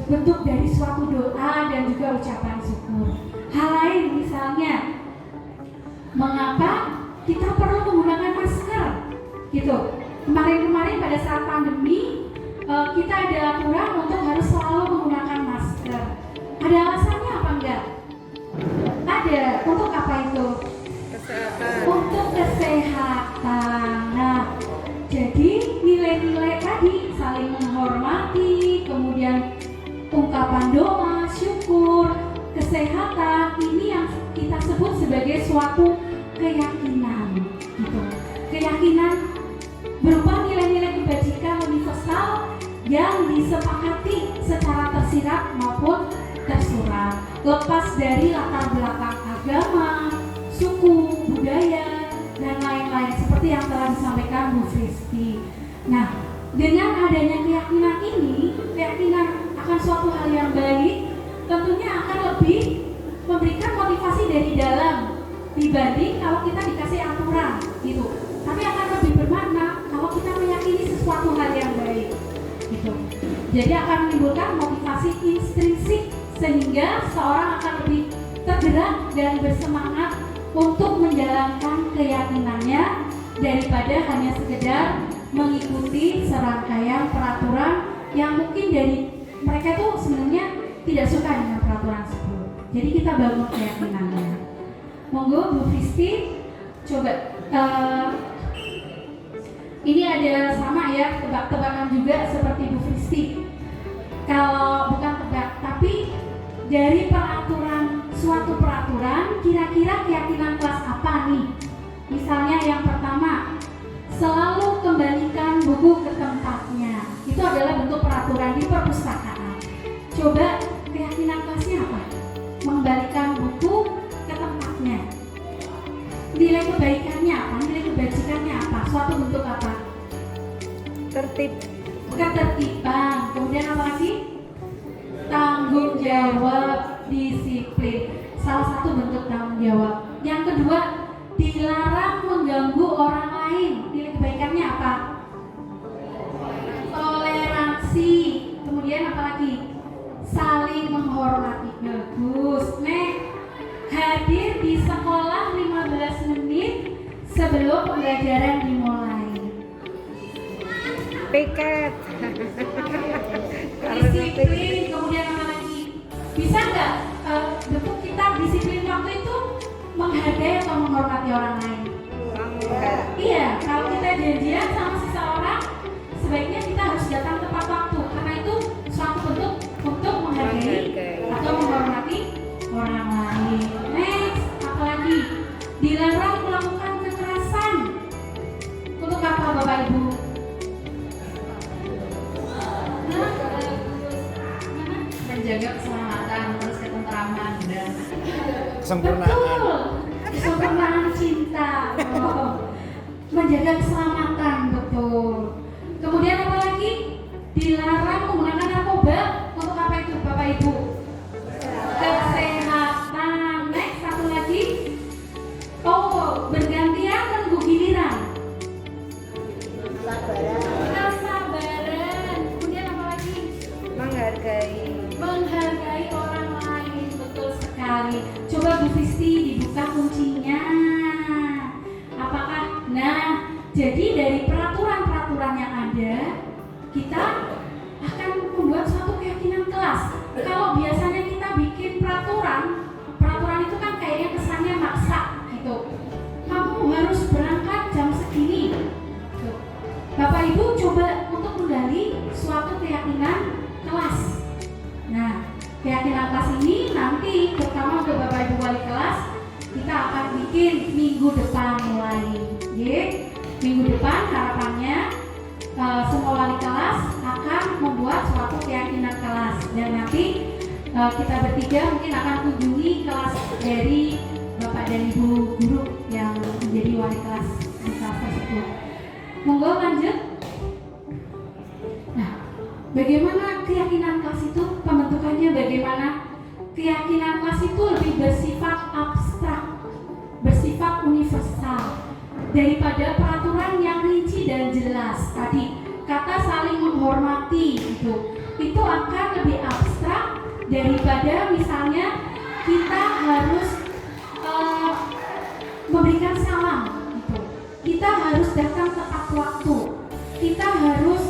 bentuk dari suatu doa dan juga ucapan syukur. Hal lain misalnya, mengapa kita perlu menggunakan masker gitu. Kemarin-kemarin pada saat pandemi kita ada aturan untuk harus selalu menggunakan masker. Ada alasannya apa enggak? Ada. Untuk apa itu? Kesehatan. Untuk kesehatan. Nah, jadi nilai-nilai tadi saling menghormati, kemudian ungkapan doa, syukur, kesehatan, ini yang kita sebut sebagai suatu keyakinan gitu. Keyakinan berupa nilai-nilai kebajikan universal yang disepakati secara tersirat maupun tersurat, lepas dari latar belakang agama, suku, budaya, dan lain-lain seperti yang telah disampaikan Bu Fristi. Nah, dengan adanya keyakinan ini, keyakinan akan suatu hal yang baik, tentunya akan lebih memberikan motivasi dari dalam dibanding kalau kita dikasih aturan gitu. Tapi akan lebih bermakna kalau kita meyakini sesuatu hal yang baik gitu. Jadi akan menimbulkan motivasi intrinsik sehingga seorang akan lebih tergerak dan bersemangat untuk menjalankan keyakinannya daripada hanya sekedar mengikuti serangkaian peraturan yang mungkin dari mereka tuh sebenarnya tidak suka dengan peraturan tersebut. Jadi kita bangun keyakinannya. Monggo Bu Fristi, coba ini ada sama ya tebak-tebakan juga seperti Bu Fristi. Kalau bukan tebak, tapi dari peraturan, suatu peraturan, kira-kira keyakinan kelas apa nih? Misalnya yang pertama, selalu kembalikan buku ke tempatnya. Itu adalah bentuk peraturan di perpustakaan. Coba keyakinan kelasnya apa? Mengembalikan buku ke tempatnya. Nilai kebaikannya apa? Nilai kebajikannya apa? Suatu bentuk apa? Tertib. Ketertiban. Kemudian apa lagi? Tanggung jawab, disiplin. Salah satu bentuk tanggung jawab. Yang kedua, dilarang mengganggu orang lain. Nilai kebaikannya apa? Toleransi. Kemudian apa lagi? Saling menghormati. Bagus. Hadir di sekolah 15 menit sebelum pembelajaran dimulai. Piket. Disiplin. Kemudian apa lagi? Bisa nggak bentuk kita disiplin waktu itu menghargai atau menghormati orang lain? Iya, kalau kita janjian sama seseorang, sebaiknya kita harus datang tepat waktu, karena itu suatu bentuk untuk menghargai atau menghormati orang lain. Next, apalagi dilarang melakukan kekerasan. Untuk apa Bapak Ibu? Menjaga keselamatan, terus ketentraman dan Betul, kesempurnaan cinta. Menjaga keselamatan, betul. Kemudian apa lagi? Dilarang menggunakan narkoba. Untuk apa itu Bapak Ibu? Kesehatan. Next, satu lagi. Oh, bergantian menunggu giliran. Kesabaran. Kemudian apa lagi? Menghargai orang lain, betul sekali. Coba Bu Fisti dibuka kuncinya. Apakah? Nah, jadi dari peraturan-peraturan yang ada, kita akan membuat suatu keyakinan kelas. Kalau biasanya kita bikin peraturan itu kan kayaknya kesannya maksa gitu. Kamu harus berangkat jam segini. Tuh. Bapak Ibu coba untuk menggali suatu keyakinan kelas. Nah, keyakinan kelas ini nanti terutama untuk Bapak Ibu wali kelas kita akan bikin minggu depan mulai. Minggu depan harapannya semua wali kelas akan membuat suatu keyakinan kelas, dan nanti kita bertiga mungkin akan kunjungi kelas dari Bapak dan Ibu guru yang menjadi wali kelas di kelas tersebut. Monggo lanjut. Nah, bagaimana keyakinan kelas itu pembentukannya? Bagaimana keyakinan kelas itu lebih bersifat abstrak, bersifat universal daripada peraturan yang rinci dan jelas. Tadi kata saling menghormati itu akan lebih abstrak daripada misalnya kita harus memberikan salam gitu. Kita harus datang tepat waktu. Kita harus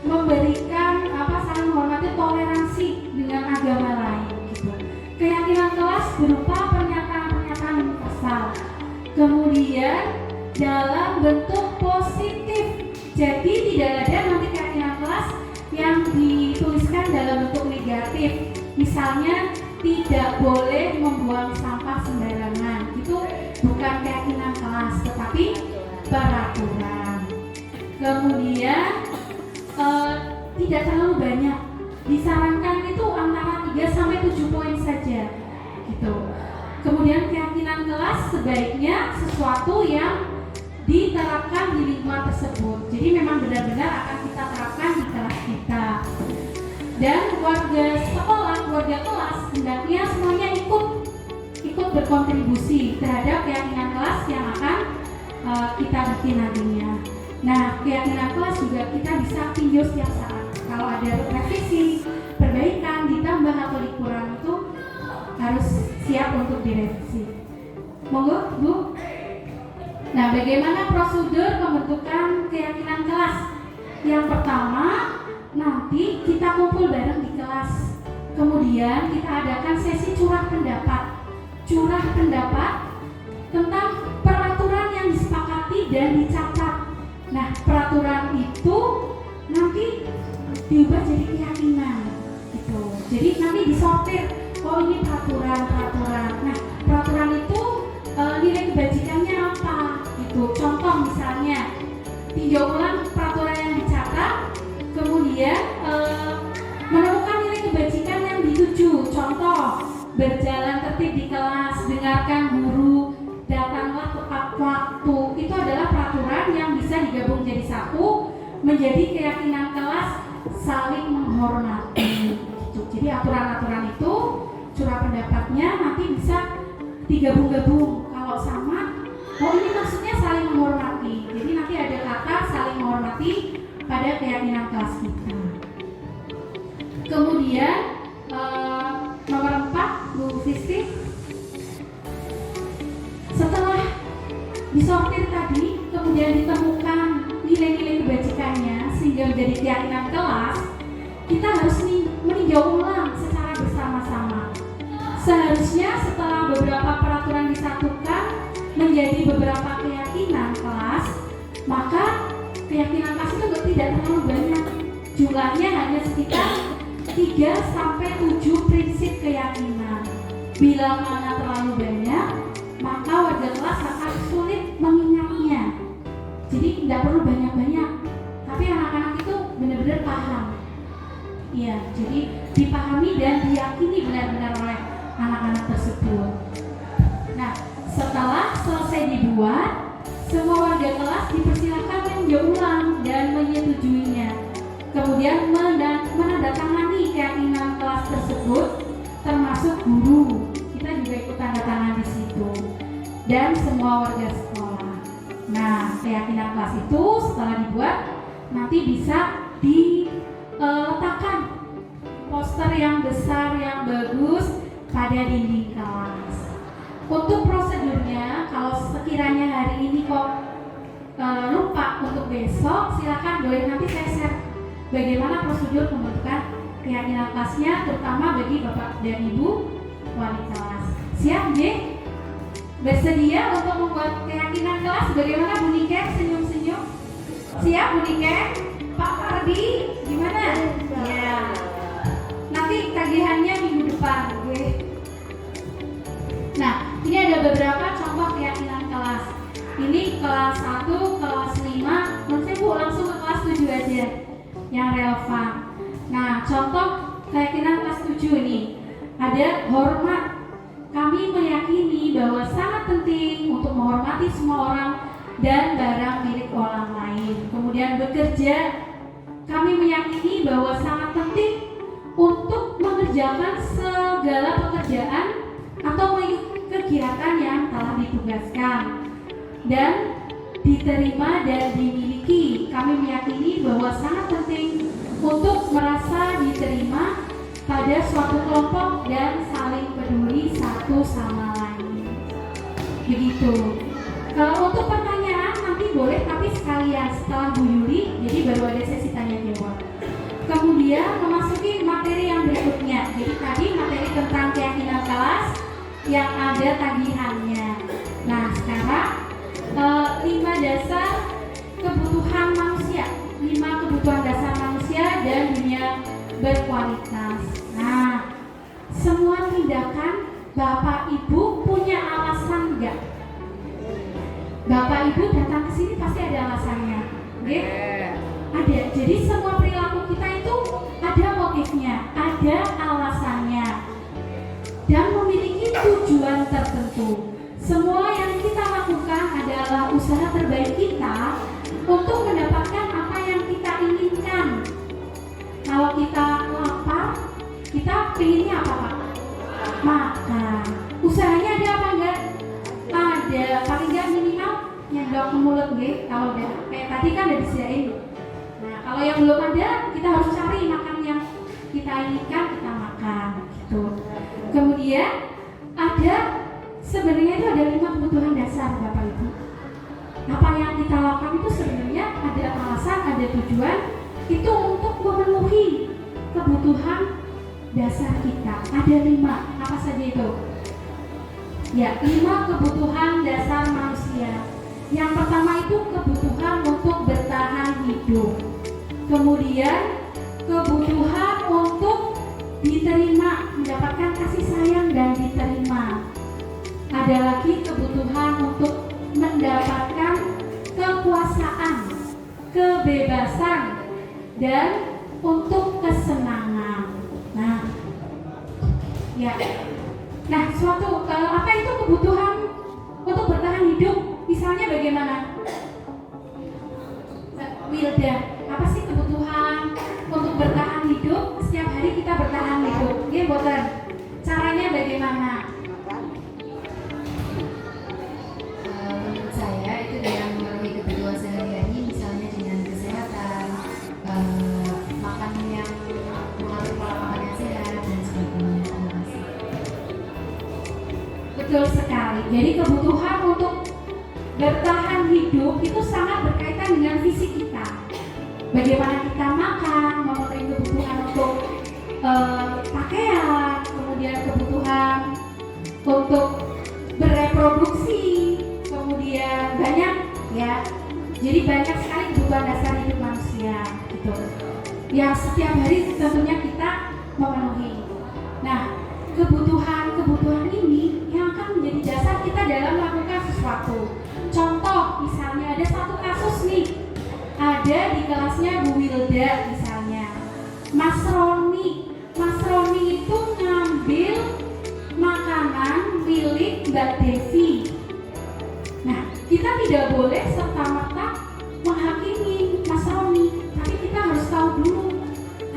memberikan saling menghormati, toleransi dengan agama lain gitu. Keyakinan kelas berupa pernyataan-pernyataan universal. Kemudian dalam bentuk positif. Jadi tidak ada nanti keyakinan kelas yang dituliskan dalam bentuk negatif. Misalnya tidak boleh membuang sampah sembarangan. Itu bukan keyakinan kelas, tetapi peraturan. Kemudian tidak terlalu banyak. Disarankan itu antara 3 sampai 7 poin saja. Gitu. Kemudian keyakinan kelas sebaiknya sesuatu yang diterapkan di lingkungan tersebut. Jadi memang benar-benar akan kita terapkan di kelas kita. Dan warga sekolah, warga kelas hendaknya semuanya ikut berkontribusi terhadap keyakinan kelas yang akan kita bikin nantinya. Nah, keyakinan kelas juga kita bisa tinjau setiap saat. Kalau ada revisi, perbaikan, ditambah atau dikurang itu harus siap untuk direvisi. Monggo, Bu. Nah, bagaimana prosedur pembentukan keyakinan kelas? Yang pertama, nanti kita kumpul bareng di kelas. Kemudian kita adakan sesi curah pendapat tentang peraturan yang disepakati dan dicatat. Nah, peraturan itu nanti diubah jadi keyakinan gitu. Jadi nanti disortir, oh ini peraturan. Nah, peraturan itu nilai kebajikannya apa gitu. Contoh misalnya tinjau ulang peraturan yang dicatat, kemudian menemukan nilai kebajikan yang dituju. Contoh, berjalan tertib di kelas, dengarkan guru, datanglah tepat waktu. Itu adalah peraturan yang bisa digabung jadi satu menjadi keyakinan kelas saling menghormati gitu. Jadi aturan-aturan itu curah pendapatnya nanti bisa digabung-gabung. Kalau sama, oh ini maksudnya saling menghormati. Jadi nanti ada kata saling menghormati pada keyakinan kelas kita. Kemudian nomor 4, Bu Fisti. Setelah disortir tadi, kemudian ditemukan nilai-nilai kebajikannya sehingga menjadi keyakinan kelas, kita harus meninjau ulang secara bersama-sama. Seharusnya setelah beberapa peraturan disatukan menjadi beberapa keyakinan kelas, maka keyakinan kelas itu tidak terlalu banyak. Jumlahnya hanya sekitar 3-7 prinsip keyakinan. Bila mana terlalu banyak, maka warga kelas akan sulit mengingatnya. Jadi tidak perlu banyak-banyak, tapi anak-anak itu benar-benar paham. Iya, jadi dipahami dan diyakini benar-benar oleh anak-anak tersebut. Nah, setelah selesai dibuat, semua warga kelas dipersilakan meninjau ulang dan menyetujuinya. Kemudian menandatangani keyakinan kelas tersebut, termasuk guru. Kita juga ikut tanda tangan di situ. Dan semua warga sekolah. Nah, keyakinan kelas itu setelah dibuat nanti bisa diletakkan poster yang besar yang bagus pada dinding kelas. Untuk prosedurnya, kalau sekiranya hari ini kok lupa untuk besok, silakan boleh nanti saya share bagaimana prosedur pembentukan keyakinan kelasnya, terutama bagi Bapak dan Ibu wali kelas. Siap, J? Bersedia untuk membuat keyakinan kelas? Bagaimana Bu Niken? Senyum-senyum. Siap Bu Niken? Pak Ardi, gimana? Ya. Nanti tagihannya minggu depan, oke? Nah, ini ada beberapa contoh keyakinan kelas. Ini kelas 1, kelas 5. Menurut saya Bu langsung ke kelas 7 aja yang relevan. Nah, contoh keyakinan kelas 7 ini ada hormat. Kami meyakini bahwa sangat penting untuk menghormati semua orang dan barang milik orang lain. Kemudian bekerja, kami meyakini bahwa sangat penting untuk mengerjakan segala pekerjaan atau kegiatan yang telah ditugaskan dan diterima dan dimiliki. Kami meyakini bahwa sangat penting untuk merasa diterima pada suatu kelompok dan saling peduli satu sama lain. Begitu. Untuk pertanyaan nanti boleh, tapi sekalian setelah Bu Yuli, jadi baru ada sesi tanya jawab. Kemudian memasuki materi yang berikutnya. Jadi tadi materi tentang keyakinan kelas yang ada tagihannya. Nah, sekarang 5 dasar kebutuhan manusia, 5 kebutuhan dasar manusia dan dunia berkualitas. Nah, semua tindakan Bapak Ibu punya alasan enggak? Bapak Ibu datang ke sini pasti ada alasannya, oke? Ada. Jadi semua perilaku kita itu ada motifnya, ada alasannya, dan memiliki tujuan tertentu. Semua yang kita lakukan adalah usaha terbaik kita untuk mendapatkan apa yang kita inginkan. Kalau kita lapar, kita pengennya apa Pak? Makan. Usahanya ada apa enggak? Ada. Paling enggak minimal nyendok ke mulut nggih. Kalau udah kayak tadi kan udah disediain. Nah, kalau yang belum ada, kita harus cari makan yang kita inginkan, kita makan gitu. Kemudian ada, sebenarnya itu ada 5 kebutuhan dasar Bapak Ibu. Apa yang kita lakukan itu sebenarnya ada alasan, ada tujuan, itu untuk memenuhi kebutuhan dasar kita. Ada 5, apa saja itu? Ya, 5 kebutuhan dasar manusia. Yang pertama itu kebutuhan untuk bertahan hidup. Kemudian kebutuhan untuk diterima, mendapatkan kasih sayang dan diterima. Ada lagi kebutuhan untuk mendapatkan kekuasaan, kebebasan, dan untuk kesenangan. Nah, ya. Nah, apa itu kebutuhan untuk bertahan hidup? Misalnya bagaimana? Wilda, apa sih kebutuhan untuk bertahan hidup? Setiap hari kita bertahan hidup. Oke, boten. Caranya bagaimana? Menurut saya itu dengan memenuhi kebutuhan sehari-hari, misalnya dengan kesehatan, makan yang mengatur pola makan yang sehat dan sebagainya. Terima kasih. Betul sekali. Jadi kebutuhan untuk bertahan hidup itu sangat berkaitan dengan fisik kita. Bagaimana kita makan, memenuhi kebutuhan untuk pakaian, kemudian kebutuhan untuk bereproduksi, kemudian Jadi banyak sekali kebutuhan dasar hidup manusia gitu. Yang setiap hari tentunya kita memenuhi. Nah, kebutuhan ini yang akan menjadi dasar kita dalam melakukan sesuatu. Contoh, misalnya ada satu kasus nih, ada di kelasnya Bu Wilda misalnya, Mas Roni itu ngambil makanan milik Mbak Devi. Nah, kita tidak boleh serta-merta menghakimi Mas Roni, tapi kita harus tahu dulu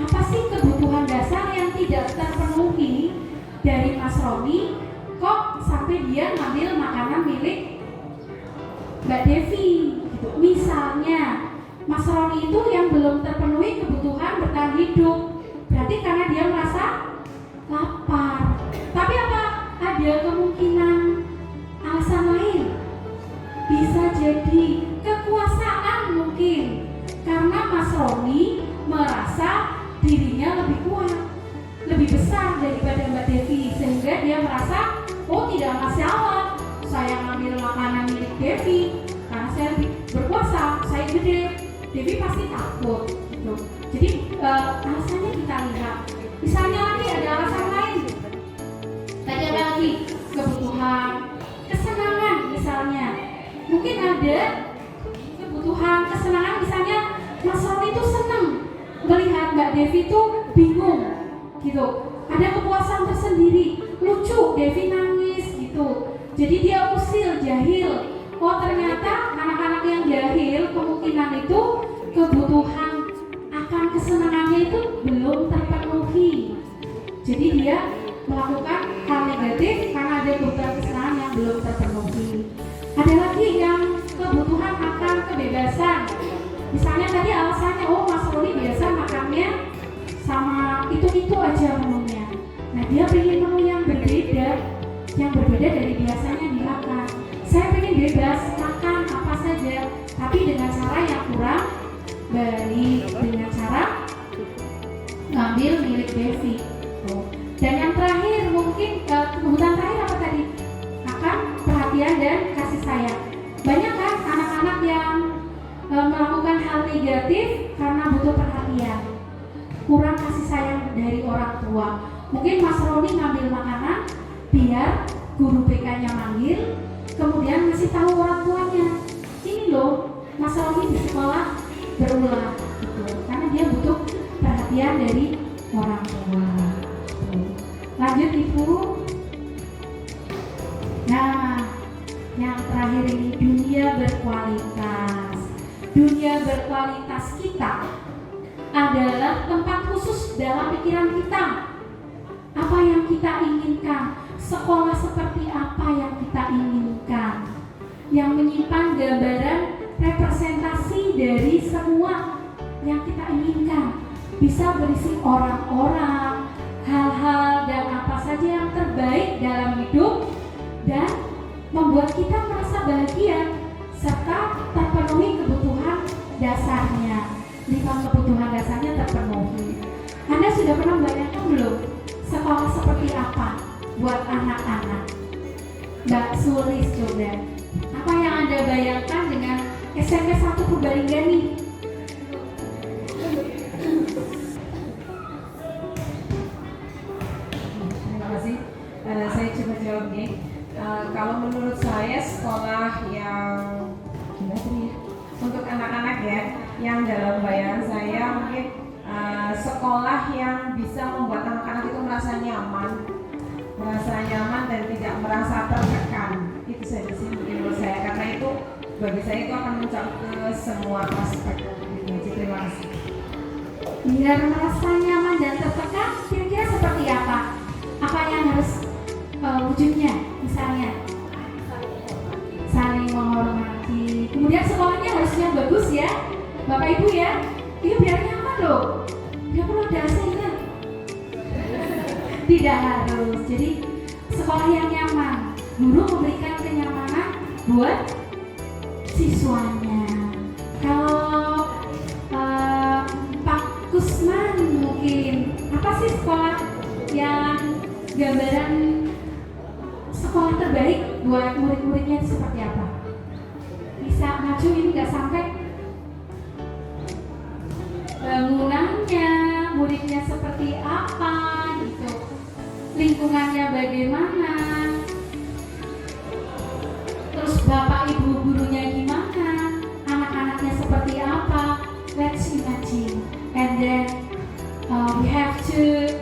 apa sih kebutuhan dasar yang tidak terpenuhi dari Mas Roni, kok sampai dia ngambil makanan milik Mbak Devi gitu. Misalnya Mas Roni itu yang belum terpenuhi kebutuhan bertahan hidup, berarti karena dia merasa lapar. Tapi apa ada kemungkinan alasan lain? Bisa jadi kekuasaan mungkin, karena Mas Roni merasa dirinya lebih kuat, lebih besar daripada Mbak Devi, sehingga dia merasa, oh tidak masalah saya ngambil makanan milik Devi karena saya lebih berkuasa, saya gede, Devi pasti takut gitu. Jadi alasannya kita lihat. Misalnya lagi ada alasan lain, tadi apa lagi? Kebutuhan kesenangan misalnya. Mungkin ada kebutuhan kesenangan, misalnya Mas Roni itu senang melihat Mbak Devi itu bingung gitu. Ada kepuasan tersendiri, lucu Devi nangis gitu. Jadi dia usil, jahil. Oh ternyata anak-anak yang jahil kemungkinan itu kebutuhan akan kesenangannya itu belum terpenuhi. Jadi dia melakukan hal negatif karena ada kebutuhan kesenangan yang belum terpenuhi. Ada lagi yang kebutuhan akan kebebasan. Misalnya tadi alasannya, oh Mas Roni biasa makannya sama itu aja menunya. Nah dia pengen menu yang berbeda dari biasanya dimakan. Saya pengen bebas makan apa saja, tapi dengan cara yang kurang baik, dengan cara ngambil milik Devi. Dan yang terakhir mungkin kebutuhan terakhir apa tadi? Akan perhatian dan kasih sayang. Banyak kan anak-anak yang melakukan hal negatif karena butuh perhatian, kurang kasih sayang dari orang tua. Mungkin Mas Roni ngambil makanan biar guru BK-nya manggil, kemudian ngasih tahu orang tuanya, ini loh Mas Roni di sekolah berulah gitu, karena dia butuh perhatian dari orang tua. Lanjut Ibu. Nah, yang terakhir ini dunia berkualitas. Dunia berkualitas kita adalah tempat khusus dalam pikiran kita. Apa yang kita inginkan, sekolah seperti apa yang kita inginkan, yang menyimpan gambaran representasi dari semua yang kita inginkan. Bisa berisi orang-orang, hal-hal dan apa saja yang terbaik dalam hidup dan membuat kita merasa bahagia serta terpenuhi kebutuhan dasarnya. 5 kebutuhan dasarnya terpenuhi. Anda sudah pernah bayangkan belum sekolah seperti apa buat anak-anak? Mbak Sulis coba, apa yang Anda bayangkan dengan SMP 1 Purbalingga nih? Terima kasih. Saya coba jawab nih. Kalau menurut saya sekolah yang gimana tadi ya? Untuk anak-anak ya, yang dalam bayangan saya mungkin sekolah yang bisa membuat anak-anak itu merasa nyaman dan tidak merasa tertekan. Itu saja sih menurut saya, karena itu bagi saya itu akan mencakup ke semua aspek. Terima kasih. Biar merasa nyaman dan tertekan, kira-kira seperti apa? Apa yang harus wujudnya? Misalnya saling menghormati. Kemudian sekolahnya harusnya bagus ya, Bapak Ibu ya. Iya biar nyaman loh. Tidak perlu ada AC-nya. Tidak harus. Jadi sekolah yang nyaman, guru memberikan kenyamanan buat siswanya. Kalau Pak Kusman mungkin apa sih sekolah yang gambaran sekolah terbaik buat murid-muridnya itu seperti apa? bisa maju ini nggak sampai bangunannya, muridnya seperti apa gitu, lingkungannya bagaimana, terus bapak ibu gurunya gimana, anak-anaknya seperti apa. Let's imagine, and then we have to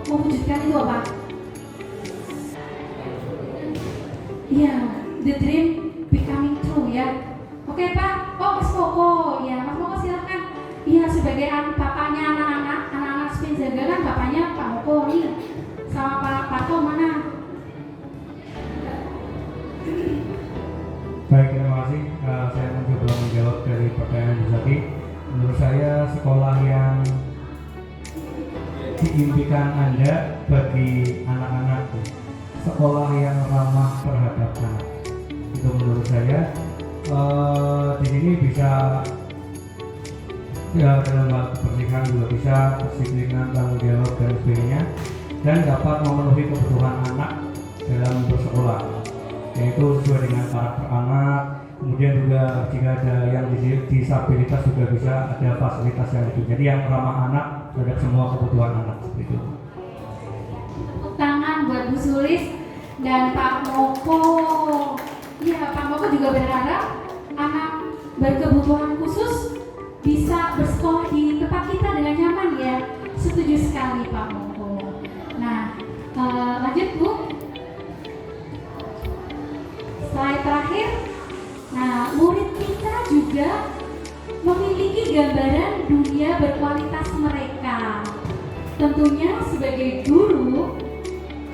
mewujudkan itu apa? Ya, the dream becoming true ya. Oke Pak, oh Mas Koko, ya Mas Koko silahkan. Iya sebagai bapaknya anak-anak spin jaga kan bapaknya Pak Koko nih, sama Pak Tom mana? Baik, terima kasih. Saya mencoba menjawab dari pertanyaan Bu Zaki. Menurut saya sekolah yang diimpikan Anda bagi anak-anak, sekolah yang ramah terhadap anak, itu menurut saya di sini bisa ya dalam hal kebersihan juga bisa, kedisiplinan, tanggung jawab dan sebagainya, dan dapat memenuhi kebutuhan anak dalam bersekolah, yaitu sesuai dengan karakter anak. Kemudian juga jika ada yang disabilitas juga bisa ada fasilitas yang itu. Jadi yang ramah anak terhadap semua kebutuhan anak seperti itu. Tepuk tangan buat Bu Sulis dan Pak Moko. Iya, Pak Moko juga berharap anak berkebutuhan khusus bisa bersekolah di tempat kita dengan nyaman ya. Setuju sekali Pak Moko. Nah, lanjut Bu. Slide terakhir. Nah, murid kita juga memiliki gambaran dunia berkualitas mereka. Tentunya sebagai guru,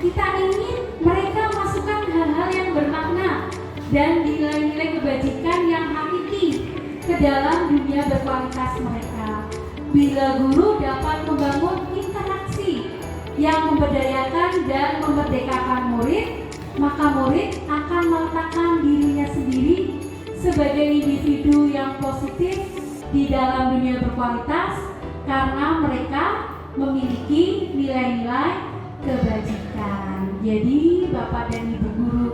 kita ingin mereka masukkan hal-hal yang bermakna dan nilai-nilai kebajikan yang hakiki ke dalam dunia berkualitas mereka. Bila guru dapat membangun interaksi yang memberdayakan dan memerdekakan murid, maka murid akan meletakkan dirinya sendiri sebagai individu yang positif di dalam dunia berkualitas karena mereka memiliki nilai-nilai kebajikan. Jadi Bapak dan Ibu guru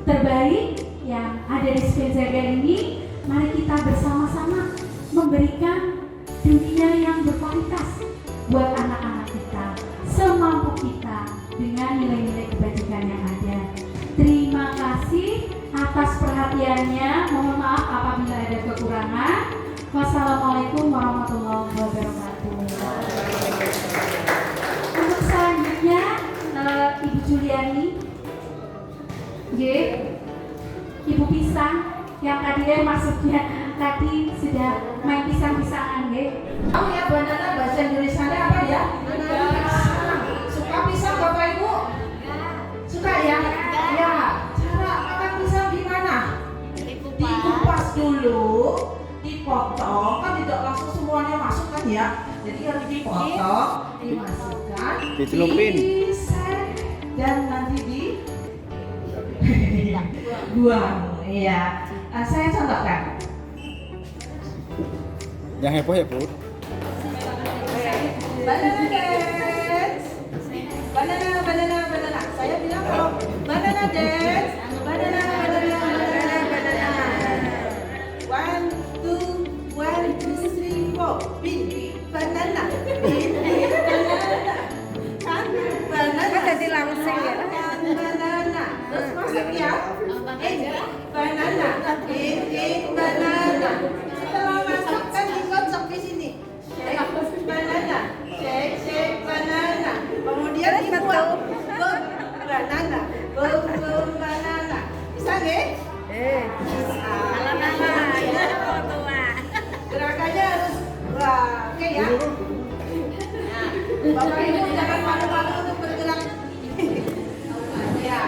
terbaik yang ada di Spinzaga ini, mari kita bersama-sama memberikan dunia yang berkualitas buat anak-anak kita, semampu kita dengan nilai-nilai kebajikan yang ada. Terima kasih atas perhatiannya. Mohon maaf apabila ada kekurangan. Wassalamualaikum warahmatullahi wabarakatuh. Untuk selanjutnya Ibu Juliani, Ibu Pisang yang tadi maksudnya tadi sudah main pisang-pisangan Tahu ya banana bahasa Indonesianya apa ya? Suka pisang Bapak Ibu? Suka ya? Ya. Cara makan pisang gimana? Dikupas dulu, dipotong, kan tidak langsung semuanya masuk kan ya? Jadi harus dipotong, dimasukkan, dicelupin, dan nanti buang. Iya. Saya contohkan. Yang heboh ya Bu. Banana dance. Banana. Saya bilang kalau banana dance, banana. 1, 2, 3, 4. Bin, banana. Kan banana. Jadi langsung ya. Banana. Terus masuk ya. Banana. Banana. Setelah masuk kan dikocok di sini. Banana. Shake banana. Kemudian dibuang. Banana. Banana. Bisa nggak? Bisa. Gerakannya harus oke ya. Nah, Bapak Ibu jangan malu-malu untuk bergerak. Ya.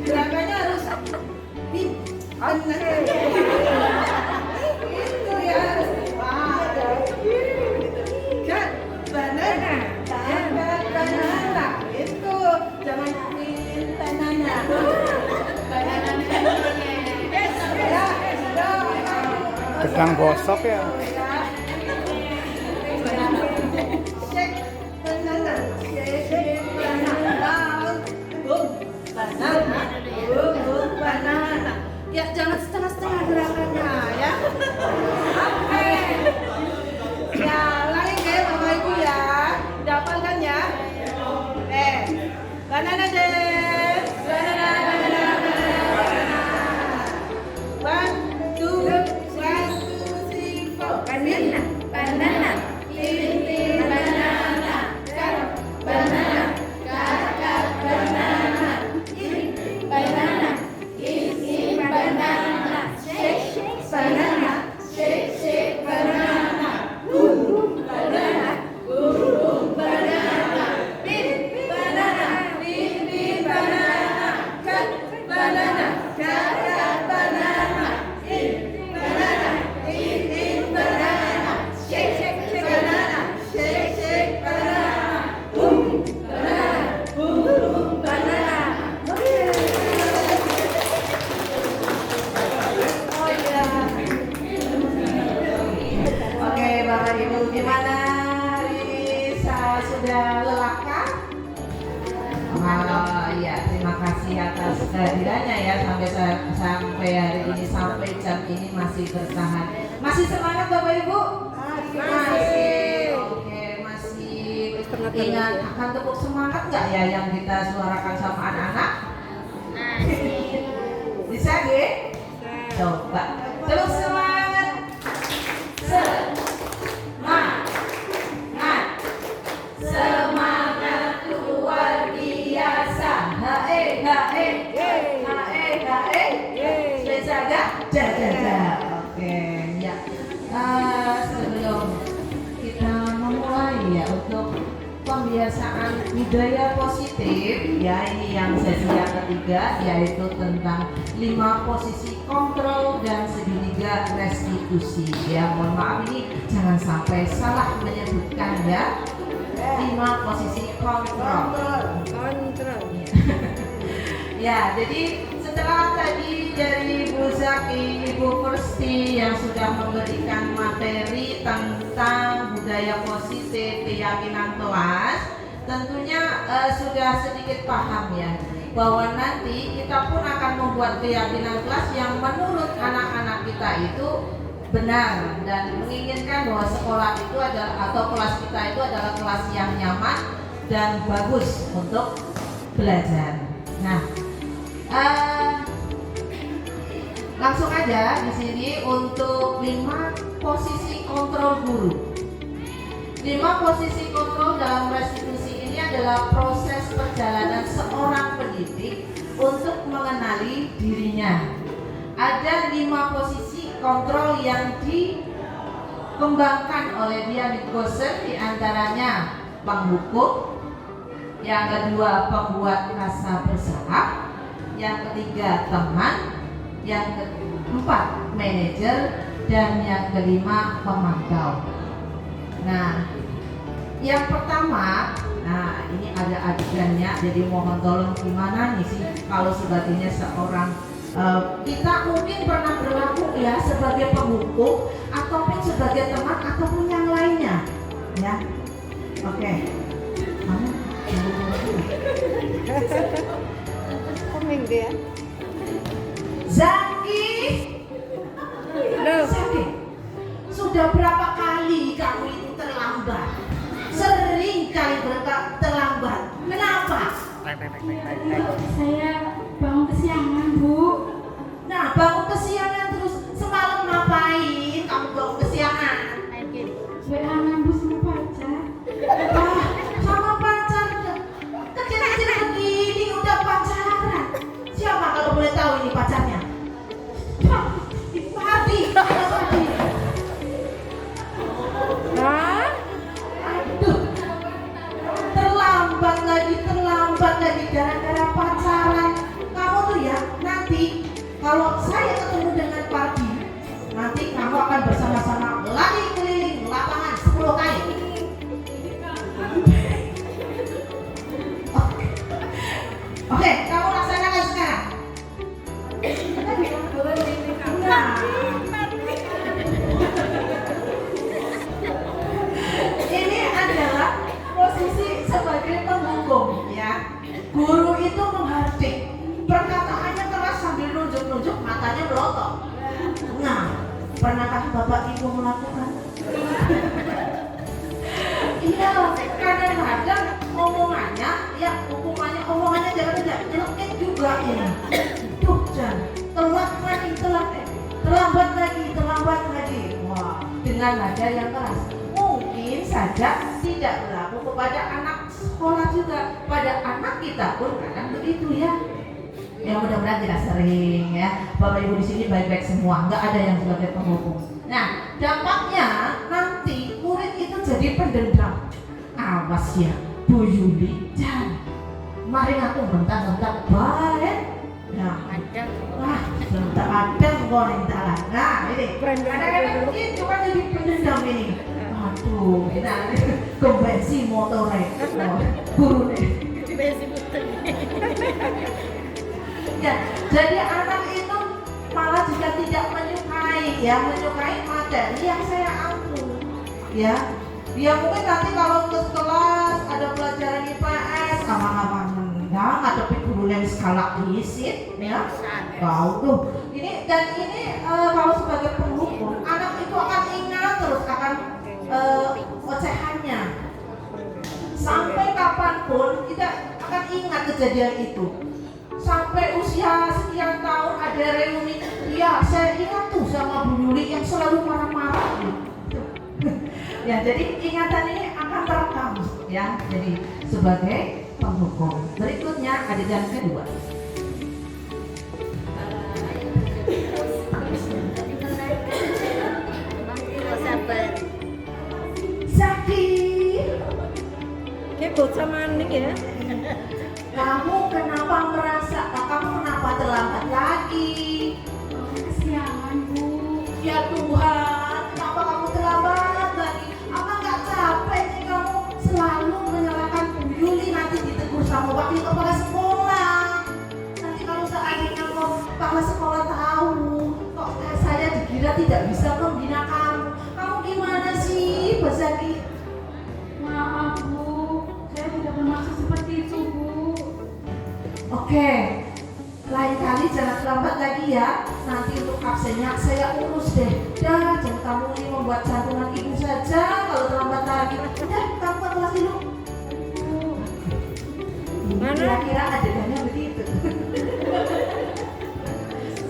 Gerakannya harus itu ya. Wah, kan banana, banana itu jangan banana. Sedang gosok ya. Banana. Ya jangan setengah-setengah gerakannya ya. Oke. Ya lain ya Bapak Ibu ya. Dapatkan ya. Banana deh. Banana. One, two, three, four. Banana. Banana. Bapak Ibu gimana hari ini sudah lelahkah? Oh iya, terima kasih atas kehadirannya ya sampai hari ini, sampai jam ini masih bertahan. Masih semangat Bapak Ibu? Masih. Oke, masih ingat akan tepuk semangat nggak ya yang kita suarakan sama anak-anak? Bisa deh? Coba. Terus semangat. Semangat luar biasa. Hae. Bisa gak? Oke ya. Sebelum kita memulai ya untuk pembiasaan budaya positif ya, ini yang sesi yang ketiga, yaitu tentang 5 posisi kontrol dan segitiga restitusi ya. Mohon maaf ini jangan sampai salah menyebutkan ya. 5 posisi kontrol. Ya, jadi setelah tadi dari Bu Zaki, Ibu Persti yang sudah memberikan materi tentang budaya positif keyakinan kelas, tentunya sudah sedikit paham ya bahwa nanti kita pun akan membuat keyakinan kelas yang menurut anak-anak kita itu benar dan menginginkan bahwa sekolah itu adalah atau kelas kita itu adalah kelas yang nyaman dan bagus untuk belajar. Nah, langsung aja di sini untuk 5 posisi kontrol guru. 5 posisi kontrol dalam restitusi ini adalah proses perjalanan seorang pendidik untuk mengenali dirinya. Ada 5 posisi kontrol yang dikembangkan oleh Dian Gosen, diantaranya penghukum, yang kedua pembuat rasa bersalah, yang ketiga teman, yang keempat manajer, dan yang kelima pemantau. Nah, yang pertama, nah ini ada adegannya, jadi mohon tolong gimana nih sih kalau sebagiannya seorang kita mungkin pernah berlaku ya sebagai penghukum ataupun sebagai teman ataupun yang lainnya ya. Oke. Kamu komeng dia. Zaki, sudah berapa kali kamu itu terlambat? Sering kali terlambat. Kenapa? Saya bangun kesiangan, Bu. Nah, bangun kesiangan terus semalam ngapain? Kamu bangun kesiangan? WA Bu sama pacar. Wah, sama pacar kecil-kecil begini udah pacaran. Siapa kalau boleh tahu ini pacarnya? Padi. Aduh, terlambat lagi. gara-gara pacaran. Kamu tuh ya nanti kalau saya ketemu dengan Pardi, nanti kamu akan bersama-sama lari keliling lapangan 10 kali. Oke, kamu laksanakan sekarang. Nah, ini adalah posisi sebagai penghukum ya. Guru itu menghardik, perkataannya keras sambil nunjuk-nunjuk, matanya melotot. Nah, pernahkah Bapak Ibu melakukan? Iya, kadang-kadang omongannya, ya hukumannya omongannya jangan nyelekit juga ini. Tuh, jangan terlambat lagi. Wah, dengan nada yang keras. Mungkin saja tidak berlaku kepada anak sekolah juga, pada anak kita pun kadang begitu ya. Ya mudah-mudahan tidak sering ya. Bapak Ibu di sini baik-baik semua, nggak ada yang sebagai penghukum. Nah, dampaknya nanti murid itu jadi pendendam. Awas ya, Bu Yuli, jangan. Mari aku bentak-bentak baik. Nah, wah, bentak ada goreng talan. Nah, ini kadang-kadang begitu kan jadi pendendam ini. Aduh, nah, konvensi motornya, guru nih. Ya, jadi anak itu malah juga tidak menyukai materi yang saya angkut, ya. Dia mungkin nanti kalau ke kelas ada pelajaran IPS, abang-abang nendang, ngadepin guru yang skala isit, ya. Tahu tuh. Ini kalau sebagai penghukum, anak itu akan ingat terus akan ocehannya. Sampai kapanpun kita akan ingat kejadian itu. Sampai usia sekian tahun ada reuni, ya saya ingat tuh sama Bu Yuli yang selalu marah-marah gitu. Ya, jadi ingatan ini akan terekam ya. Jadi sebagai penghukum. Berikutnya adegan kedua. Zaki, Kayak bocah maning ya. kamu kenapa terlambat lagi? Kesiangan Bu. Ya Tuhan, kenapa kamu terlambat lagi? Apa nggak capek nih kamu selalu menyalahkan Bu Yuli, nanti ditegur sama wakil kepala sekolah. Nanti kalau seandainya kepala sekolah tahu kok saya dikira tidak bisa membina kamu gimana sih, Pak Zaki? Maaf Bu, saya tidak bermaksud seperti itu Bu. Oke, lain kali jangan terlambat lagi ya. Nanti untuk absennya saya urus deh. Dah, jangan kamu ini membuat jantungan ibu saja kalau terlambat lagi. Udah, kamu ke kelas dulu. Kira-kira adegannya begitu.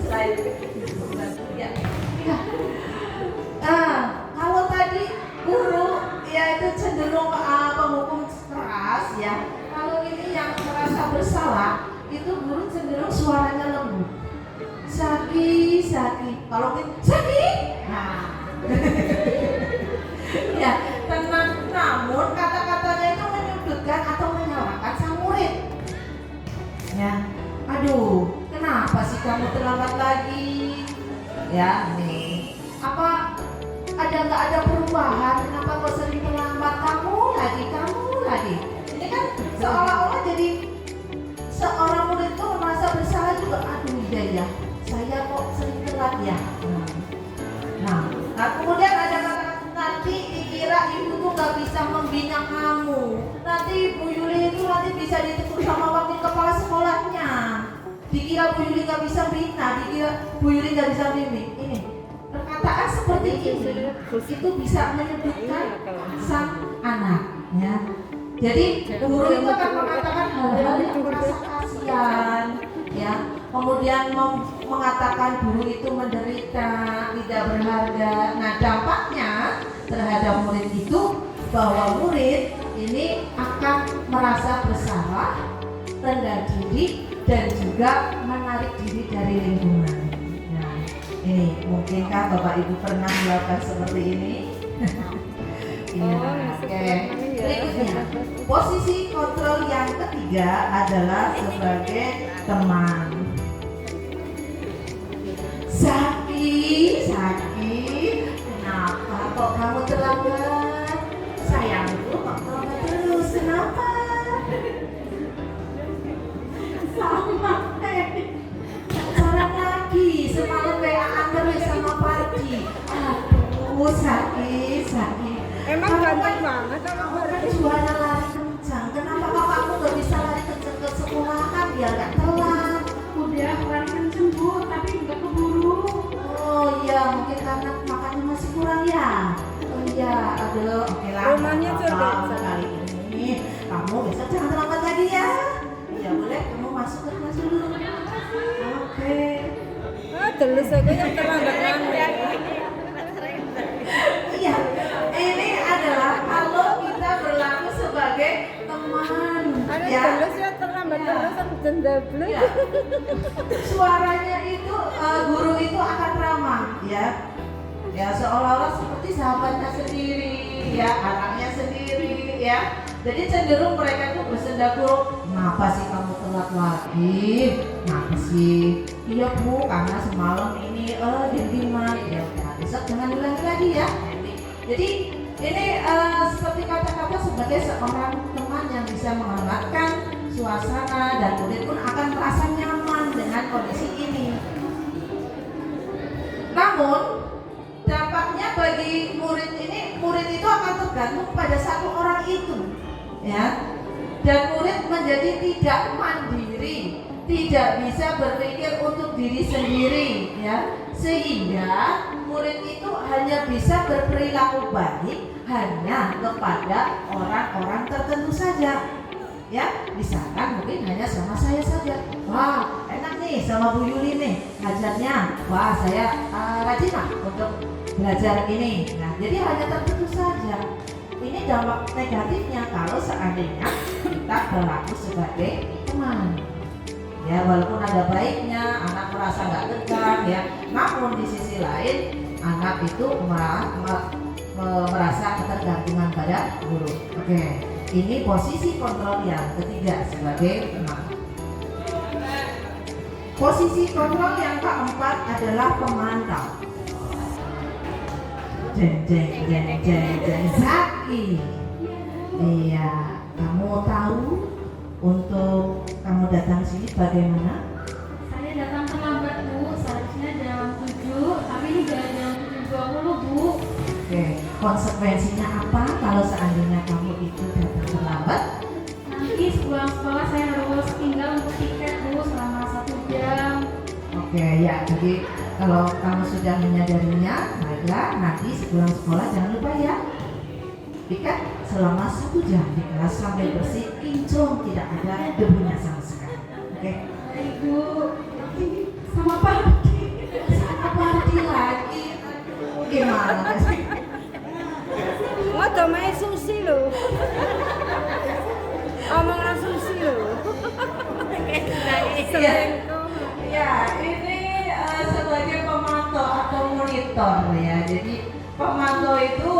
Selain ya. Kalau tadi guru ya itu cenderung penghukum keras ya. Kalau ini yang merasa bersalah itu guru cenderung suaranya lembut. Zaki. Kalau ini Zaki. Nah. Ya, tenang. Namun kata-katanya itu menyudutkan atau menyalahkan sang murid. Ya. Aduh, kenapa sih kamu terlambat lagi? Ya, nih. Apa nggak ada perubahan? Kenapa kok sering terlambat? Kamu lagi. Ini kan seolah-olah jadi seorang murid itu merasa bersalah juga. Aduh iya ya, saya kok sering telat ya. Nah, kemudian ada kata nanti dikira ibu tuh nggak bisa membina kamu. Nanti Bu Yuli itu nanti bisa ditegur sama wakil kepala sekolahnya. Dikira Bu Yuli nggak bisa bina, dikira Bu Yuli nggak bisa bimbing. Ini perkataan seperti ini itu bisa menyebutkan sang anak, ya. Jadi guru itu akan mengatakan hal-hal yang merasa kasihan, ya. Kemudian mengatakan guru itu menderita, tidak berharga. Nah, dampaknya terhadap murid itu bahwa murid ini akan merasa bersalah, rendah diri, dan juga menarik diri dari lingkungan. Nah, ini mungkinkah Bapak Ibu pernah melakukan seperti ini? Iya, oke. Berikutnya, posisi kontrol yang ketiga adalah sebagai teman. Zaki, kenapa kok kamu terlambat? Sayangku, kok terlambat terus? Kenapa? Sama, sekarang lagi semalam WA-an terus sama Pardi. Aduh, Zaki. Emang ganteng banget kalau Kan juara lari kencang. Kenapa kamu gak bisa lari kencang ke sekolahan biar gak telat? Udah lari kenceng Bu, tapi nggak keburu. Oh iya, mungkin karena makannya masih kurang ya. Oh iya, aduh, oke lah. Rumahnya nggak Surga. apa-apa. Kali ini kamu besok jangan terlambat lagi ya. Iya boleh, kamu masuk ke kelas dulu. Oke. Terus aku yang terlambat Iya, ini adalah kalau kita berlaku sebagai teman. Ya. terus ya terlambat terus jendablu. Ya. Suaranya itu guru itu akan ramah ya. Ya seolah-olah seperti sahabatnya sendiri, ya anaknya sendiri, ya. Jadi cenderung mereka itu bersenda guru. Kenapa sih kamu telat lagi? Kenapa sih? Iya Bu, karena semalam ini dingin. Ya udah, besok jangan ulangi lagi ya. Jadi ini seperti kata-kata sebagai seorang teman yang bisa menghangatkan suasana dan murid pun akan merasa nyaman dengan kondisi ini. Namun dampaknya bagi murid itu akan tergantung pada satu orang itu, ya. Dan murid menjadi tidak mandiri, tidak bisa berpikir untuk diri sendiri, ya. Sehingga murid itu hanya bisa berperilaku baik hanya kepada orang-orang tertentu saja. Ya, misalkan mungkin hanya sama saya saja. Wah, enak nih sama Bu Yuli nih ngajarnya. Wah, saya rajin lah untuk belajar ini. Nah, jadi hanya tertentu saja. Ini dampak negatifnya kalau seandainya kita berlaku sebagai teman. Ya, walaupun ada baiknya, anak merasa nggak tegang ya. Namun di sisi lain, anak itu merasa ketergantungan pada guru. Oke. Ini posisi kontrol yang ketiga sebagai teman. Posisi kontrol yang keempat adalah pemantau. Zaki. Iya, kamu tahu untuk kamu datang sini bagaimana? Saya datang terlambat Bu, seharusnya jam 7, tapi ini udah jam 7.20 Bu. Oke, konsekuensinya apa kalau seandainya kamu itu datang terlambat? Nanti sepulang sekolah saya harus tinggal untuk tiket Bu selama 1 jam. Oke, ya, jadi kalau kamu sudah menyadarinya, baiklah nanti sepulang sekolah jangan lupa ya. Tiket selama 1 jam di kelas sampai bersih, kinclong, tidak ada debunya sama sekali. Oke. Baik Bu, sama Pardi. Sama Pardi lagi. Gimana sih? Mau main sushi loh. Omongan sushi loh. Ya, ini sebagai pemantau atau monitor ya. Jadi pemantau itu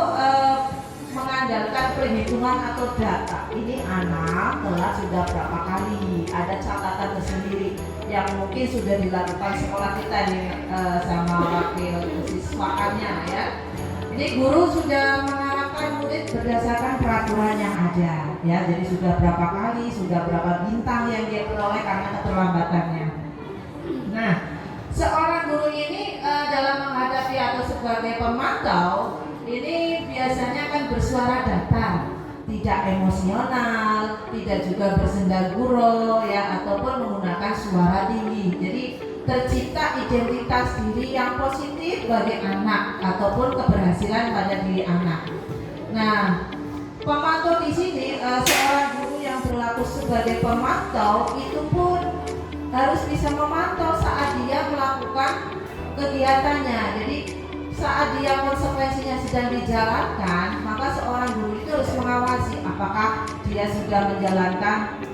mengandalkan perhitungan atau data. Ini anak telah sudah berapa kali, ada catatan tersendiri yang mungkin sudah dilakukan sekolah kita nih sama wakil siswaannya ya. Ini guru sudah mengarahkan murid berdasarkan peraturan yang ada ya. Jadi sudah berapa kali, sudah berapa bintang yang dia peroleh karena keterlambatannya. Nah, seorang guru ini dalam menghadapi atau sebagai pemantau ini biasanya akan bersuara datar, tidak emosional, tidak juga bersenda gurau ya, ataupun menggunakan suara tinggi. Jadi tercipta identitas diri yang positif bagi anak ataupun keberhasilan pada diri anak. Nah, pemantau di sini seorang guru yang berlaku sebagai pemantau itu pun harus bisa memantau saat dia melakukan kegiatannya. Jadi saat dia konsekuensinya sedang dijalankan, maka seorang guru itu harus mengawasi apakah dia sudah menjalankan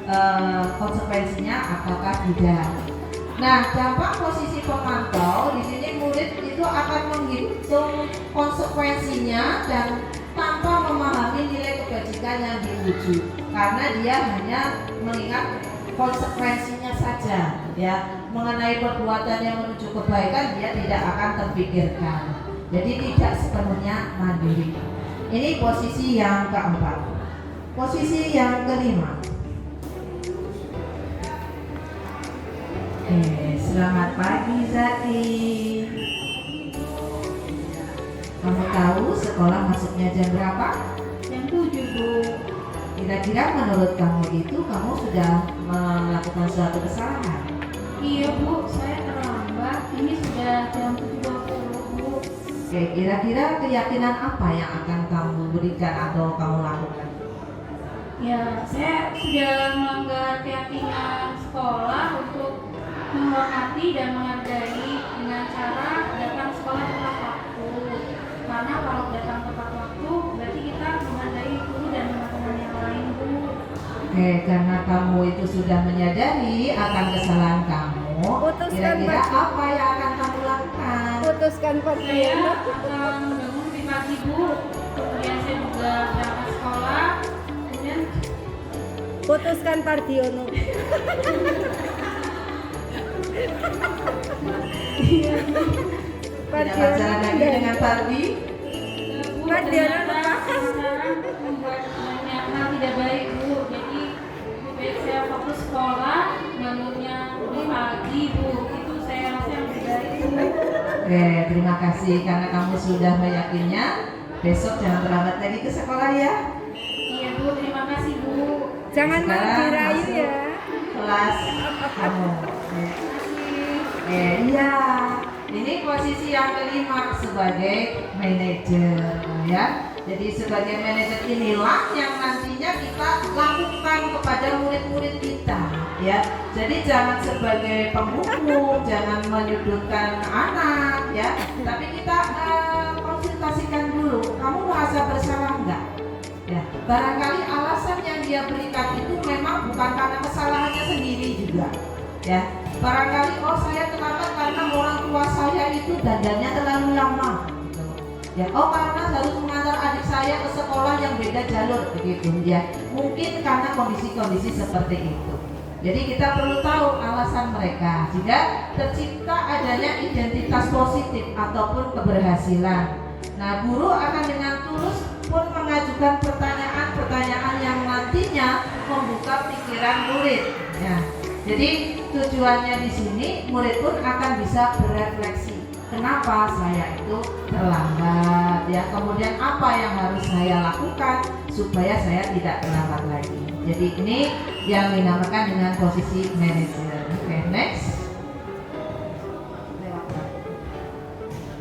konsekuensinya ataukah tidak. Nah, dampak posisi pemantau di sini murid itu akan menghitung konsekuensinya dan tanpa memahami nilai kebajikan yang diuji, karena dia hanya mengingat konsekuensinya saja, ya, mengenai perbuatan yang menuju kebaikan dia tidak akan terpikirkan. Jadi tidak sepenuhnya mandiri. Ini posisi yang keempat. Posisi yang kelima. Selamat pagi Zaki. Kamu tahu sekolah masuknya jam berapa? Jam 7, Bu. Kira-kira menurut kamu itu kamu sudah melakukan suatu kesalahan? Iya, Bu, saya terlambat. Ini sudah jam 7.20, Bu. Oke, kira-kira keyakinan apa yang akan kamu berikan atau kamu lakukan? Ya, saya sudah melanggar keyakinan sekolah untuk menghormati dan menghargai dengan cara datang sekolah tepat waktu. Karena kalau datang tepat waktu, berarti kita menghargai guru dan teman-teman yang lain, Bu. Oke, karena kamu itu sudah menyadari akan kesalahan kamu, Putuskan, kira-kira Pak. apa yang akan kamu lakukan? Putuskan Saya Pardiono. akan bangun lebih pagi, Bu. Kemudian saya juga berangkat sekolah. Kemudian Putuskan Pardiono. Tidak Pardiono pacaran lagi dengan Pardi? Pak Diana lupa. sekarang membuat banyak hal tidak baik, Bu. Jadi lebih baik saya fokus sekolah, bangunnya lebih pagi, Bu. Itu saya rasa yang lebih baik, Bu. Oke, terima kasih karena kamu sudah meyakinnya. Besok jangan terlambat lagi ke sekolah ya. Iya, Bu. Terima kasih, Bu. Jangan mau Sekarang dirayu masuk ya. kelas kamu. Iya. Ini posisi yang kelima sebagai manajer, ya. Jadi sebagai manajer inilah yang nantinya kita lakukan kepada murid-murid kita, ya. Jadi jangan sebagai penghukum, jangan menyudutkan anak, ya. Tapi kita konsultasikan dulu. Kamu merasa bersalah enggak? Ya. Barangkali alasan yang dia berikan itu memang bukan karena kesalahannya sendiri juga, ya. Barangkali saya terlambat karena orang tua saya itu dandannya terlalu lama gitu. Ya, karena harus mengantar adik saya ke sekolah yang beda jalur begitu ya. Mungkin karena kondisi-kondisi seperti itu. Jadi kita perlu tahu alasan mereka jika tercipta adanya identitas positif ataupun keberhasilan. Nah, guru akan dengan tulus pun mengajukan pertanyaan-pertanyaan yang nantinya membuka pikiran murid. Ya. Jadi tujuannya di sini murid pun akan bisa berefleksi. Kenapa saya itu terlambat? Ya, kemudian apa yang harus saya lakukan supaya saya tidak terlambat lagi. Jadi ini yang dinamakan dengan posisi manajer. Oke, next.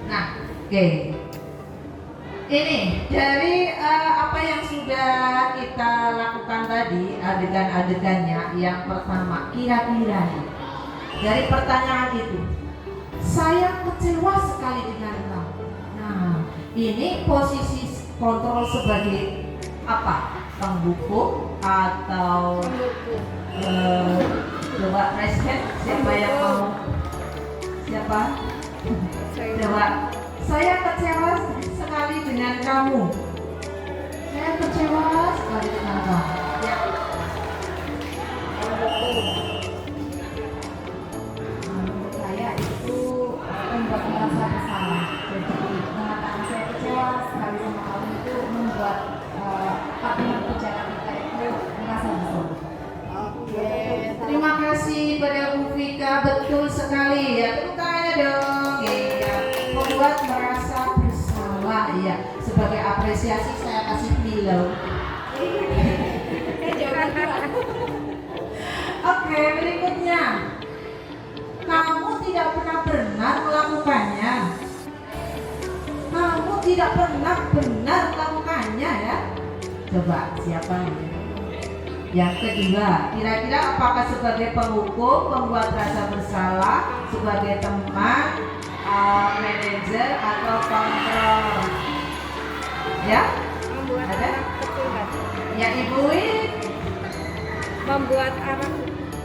Nah, oke. Ini dari apa yang sudah kita lakukan tadi, adegan-adegannya. Yang pertama, kira-kira dari pertanyaan itu, saya kecewa sekali dengan kamu. Nah, ini posisi kontrol sebagai apa? Penghukum atau coba raise hand, siapa yang mau? Siapa? Coba. Saya kecewa sekali dengan kamu. Saya kecewa sekali dengan kamu. Ya. Menurut saya itu membuat merasa bersalah. Jadi mengatakan saya kecewa sekali sama kamu itu membuat partner bicara kita itu merasa bersalah. Oke, terima kasih pada Bu Vika, betul sekali ya. Tepuk tangannya dong. Iya, membuat merasa bersalah ya. Sebagai apresiasi saya kasih pillow. Oke, berikutnya. Kamu tidak pernah benar melakukannya. Kamu tidak pernah benar melakukannya ya. Coba siapa nih? Yang kedua, kira-kira apakah sebagai penghukum, pembuat rasa bersalah, sebagai teman, manajer atau kontrol? Ya? Membuat Ada? anak kecil hati. Ya, Ibu Win, Membuat anak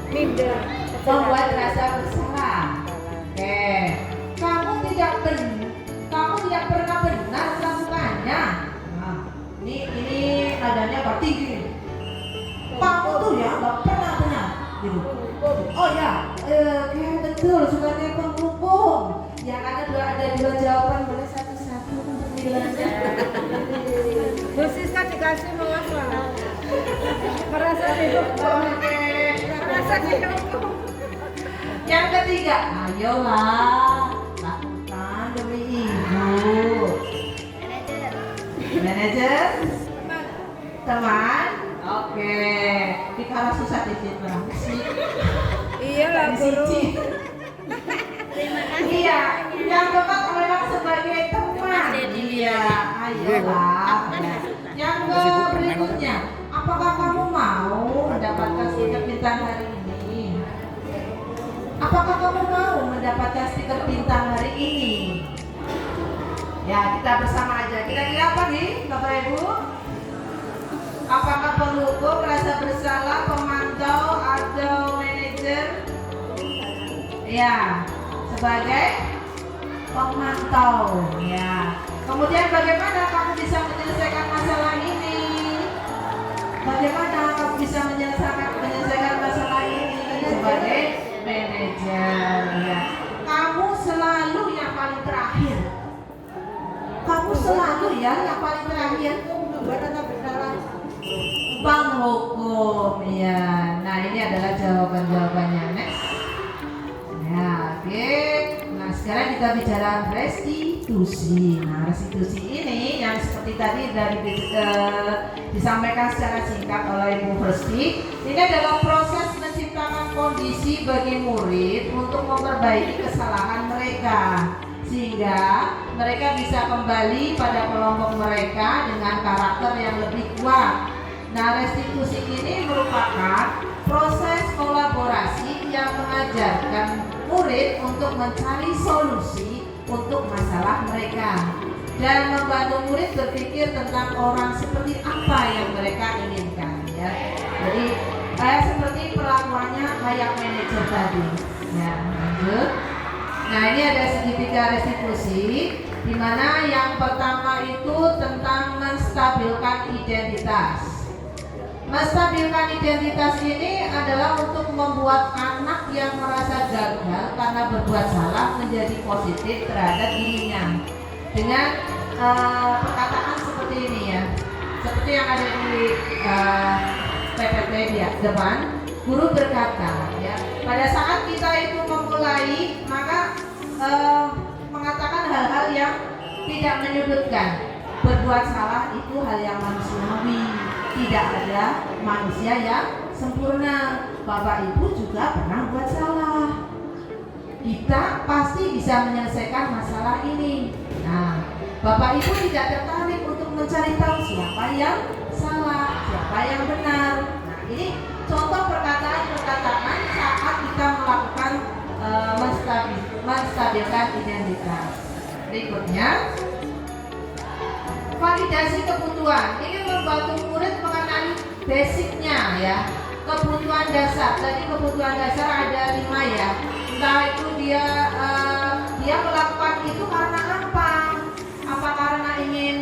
minder. membuat rasa bersalah. Oke, kamu tidak pernah benar melakukannya. Nah, ini nadanya apa tinggi. Kamu tuh ya nggak pernah benar, gitu. Oh ya, kayak betul sukanya penghukum. Ya karena ada dua jawaban, boleh satu-satu untuk nilainya. Bu Siska dikasih malas malah. Merasa dihukum. Merasa dihukum. Yang ketiga, ayolah lakukan demi ibu. Manajer, teman, oke. Kita susah di situ sih. Iya lah guru. Iya, yang keempat memang sebagai teman. Iya, ayolah. Yang berikutnya, apakah kamu mau mendapatkan stiker bintang hari ini? Apakah kamu mau mendapatkan stiker bintang hari ini? Ya, kita bersama aja. Kira-kira apa nih, Bapak Ibu? Apakah penghukum, rasa bersalah, pemantau, atau manajer? Ya, sebagai pemantau. Ya. Kemudian bagaimana kamu bisa menyelesaikan masalah ini? Bagaimana kamu bisa menyelesaikan masalah ini sebagai manajer? Ya. Kamu selalu yang paling terakhir. Kamu selalu ya yang paling terakhir. Penghukum, ya. Nah ini adalah jawabannya. Next. Ya, oke. Nah sekarang kita bicara restitusi. Nah restitusi ini yang seperti tadi disampaikan secara singkat oleh Ibu Versti, ini adalah proses menciptakan kondisi bagi murid untuk memperbaiki kesalahan mereka, sehingga mereka bisa kembali pada kelompok mereka dengan karakter yang lebih kuat. Nah, restitusi ini merupakan proses kolaborasi yang mengajarkan murid untuk mencari solusi untuk masalah mereka dan membantu murid berpikir tentang orang seperti apa yang mereka inginkan. Ya, jadi seperti perlakuannya kayak manajer tadi. Ya, lanjut. Nah, ini ada segitiga restitusi, di mana yang pertama itu tentang menstabilkan identitas. Menstabilkan identitas ini adalah untuk membuat anak yang merasa gagal karena berbuat salah menjadi positif terhadap dirinya dengan perkataan seperti ini ya, seperti yang ada di PPT di depan. Guru berkata ya, pada saat kita itu memulai maka mengatakan hal-hal yang tidak menyudutkan. Berbuat salah itu hal yang manusiawi. Tidak ada manusia yang sempurna. Bapak Ibu juga pernah buat salah. Kita pasti bisa menyelesaikan masalah ini. Nah, Bapak Ibu tidak tertarik untuk mencari tahu siapa yang salah, siapa yang benar. Nah, ini contoh perkataan-perkataan saat kita melakukan menstabilkan identitas. Berikutnya, validasi kebutuhan. Ini membantu murid mengenali basicnya ya, kebutuhan dasar. Tadi kebutuhan dasar ada 5 ya. Entah itu dia melakukan itu karena apa? Apa karena ingin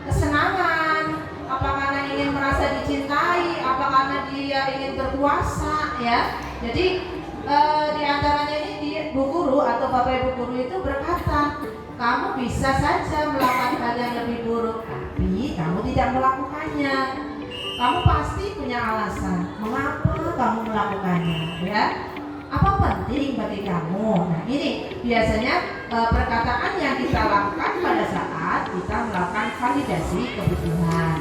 kesenangan? Apa karena ingin merasa dicintai? Apa karena dia ingin berpuasa ya? Jadi di antaranya ini Bu Guru atau Bapak Ibu Guru itu berkata, kamu bisa saja melakukan hal yang lebih buruk, tapi kamu tidak melakukannya. Kamu pasti punya alasan mengapa kamu melakukannya, ya. Apa penting bagi kamu? Nah ini biasanya perkataan yang kita lakukan pada saat kita melakukan validasi kebutuhan.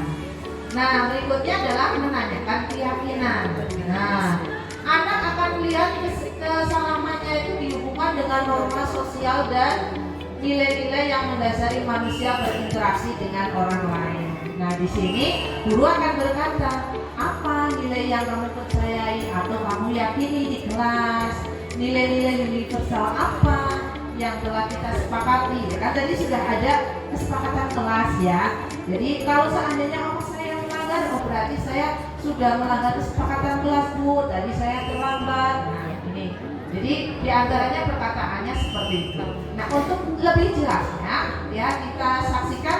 Nah berikutnya adalah menanyakan keyakinan. Nah anak akan melihat kesalahannya itu dihubungkan dengan norma sosial dan nilai-nilai yang mendasari manusia berinteraksi dengan orang lain. Nah, di sini guru akan berkata, apa nilai yang kamu percayai atau kamu yakini di kelas? Nilai-nilai universal apa yang telah kita sepakati? Ya kan tadi sudah ada kesepakatan kelas ya. Jadi kalau seandainya saya melanggar, berarti saya sudah melanggar kesepakatan kelas Bu. Tadi saya terlambat. Nah, ini. Jadi diantaranya perkataannya seperti itu. Nah untuk lebih jelasnya ya kita saksikan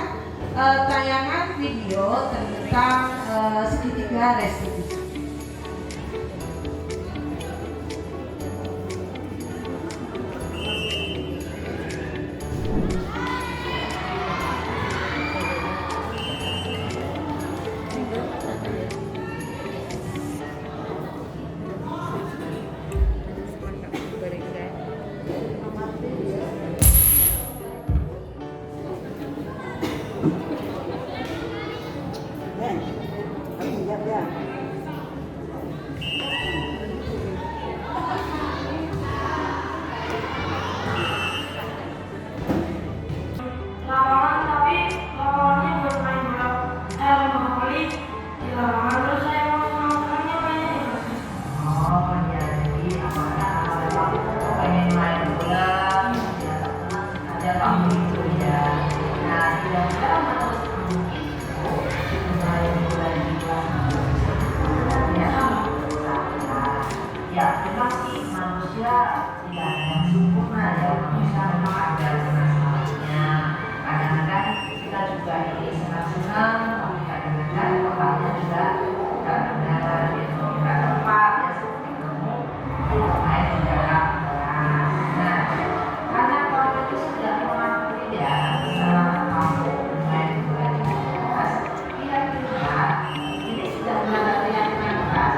tayangan video tentang segitiga restitusi. Lapangan tapi lapangannya buat main bola monopoli di lapangan terus saya mau makannya banyak. Oh ya, jadi apakah pengen main bola ada kamu itu ya. Nah, tidak terus main bola di ya, memang sih manusia tidak ada yang sempurna ya. Manusia memang ada masalahnya. Kadang-kadang kita juga ini senang-senang, tapi kadang-kadang orangnya juga kadang-kadang gitu nggak tepat ya, seperti kamu main di dalam kelas. Nah, karena kamu itu sudah mengakui ya kamu main bola di kelas, kira-kira ini sudah mulai keyakinan kelas.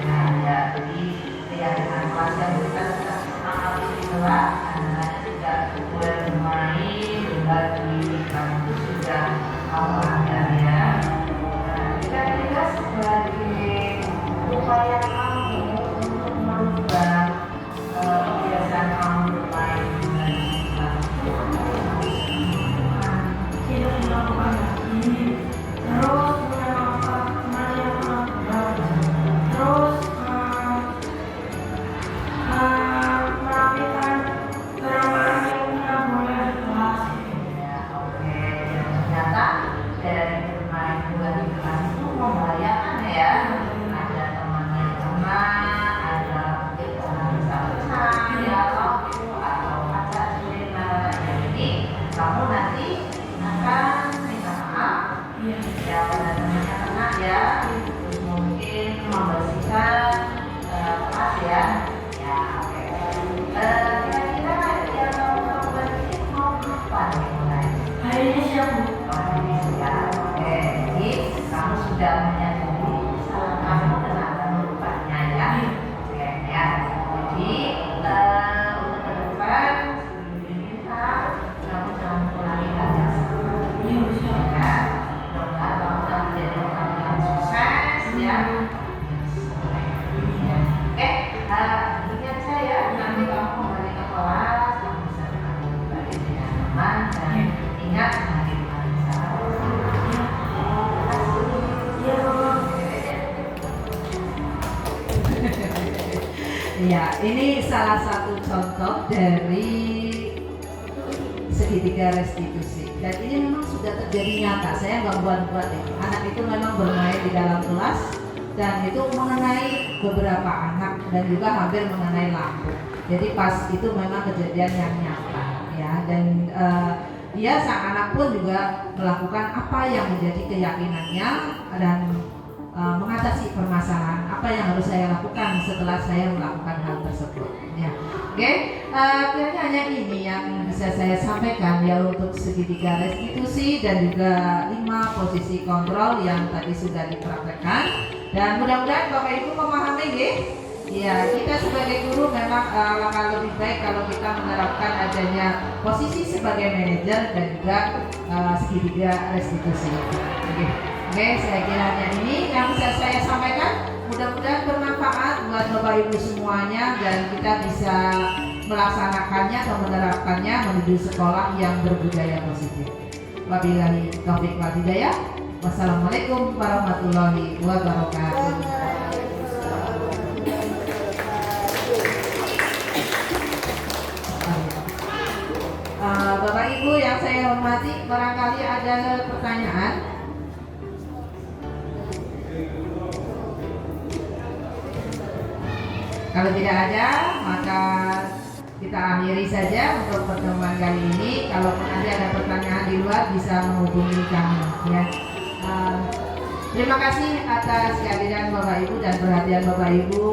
Nah, jadi keyakinan kelas yang kita sudah mengalami di kelas, anak-anak tidak boleh bermain bagi kamu sudah kamu ajar ya. Nah, kira-kira sebagai upaya kamu untuk merubah kebiasaan kamu bermain bagi Tidak melakukan lagi. Terus melakukan terus merapikan barang-barang yang tidak boleh di kelas. ya, oke. Dan ternyata dari bermain bola di kelas itu membahayakan ya. Ada teman yang kena, ada orang bisa pecah ya, atau ada sirena. Jadi kamu nanti akan minta maaf ya pada temannya kena ya. Terus mungkin membersihkan kelas ya. Ya, oke. Kira-kira yang kamu lakukan ini mau kapan nih mulai? Hari ini siap, Bu. Oh, ini sudah. Oke, jadi kamu sudah menyadari kesalahan kamu dan akan merubahnya ya. Oke, ya. Jadi untuk ke depan diminta kamu jangan mengulangi hal yang sama. Ya, mudah-mudahan kamu akan menjadi orang yang sukses ya. Oke, ingat saya nanti kamu kembali ke kelas, kamu bisa bertemu kembali dengan teman dan ingat menghadirkan salam. Ya, ini salah satu contoh dari segitiga restitusi. Dan ini memang sudah terjadi nyata. Saya nggak buat-buat ya. Anak itu memang bermain di dalam kelas dan itu mengenai beberapa anak dan juga hampir mengenai lampu. Jadi pas itu memang kejadian yang nyata ya. Dan dia sang anak pun juga melakukan apa yang menjadi keyakinannya dan mengatasi permasalahan apa yang harus saya lakukan setelah saya melakukan hal tersebut ya. Oke, kayaknya hanya ini yang bisa saya sampaikan ya untuk segitiga restitusi dan juga 5 posisi kontrol yang tadi sudah dipraktekkan dan mudah-mudahan Bapak Ibu memahami ya. Ya, kita sebagai guru memang akan lebih baik kalau kita menerapkan adanya posisi sebagai manajer dan juga segitiga restitusi. Oke, saya kira hanya ini yang bisa saya sampaikan. Mudah-mudahan bermanfaat buat Bapak Ibu semuanya dan kita bisa melaksanakannya atau menerapkannya menuju sekolah yang berbudaya positif. Wabillahi taufiq wal hidayah. Wassalamualaikum warahmatullahi wabarakatuh. Bapak Ibu yang saya hormati, barangkali ada pertanyaan. Kalau tidak ada, maka kita akhiri saja untuk pertemuan kali ini. Kalaupun nanti ada pertanyaan di luar bisa menghubungi kami ya. Terima kasih atas kehadiran Bapak Ibu dan perhatian Bapak Ibu.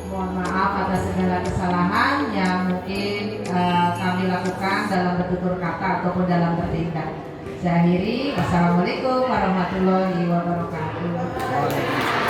Mohon maaf atas segala kesalahan yang mungkin kami lakukan dalam bertutur kata ataupun dalam bertindak. Saya akhiri. Wassalamualaikum warahmatullahi wabarakatuh.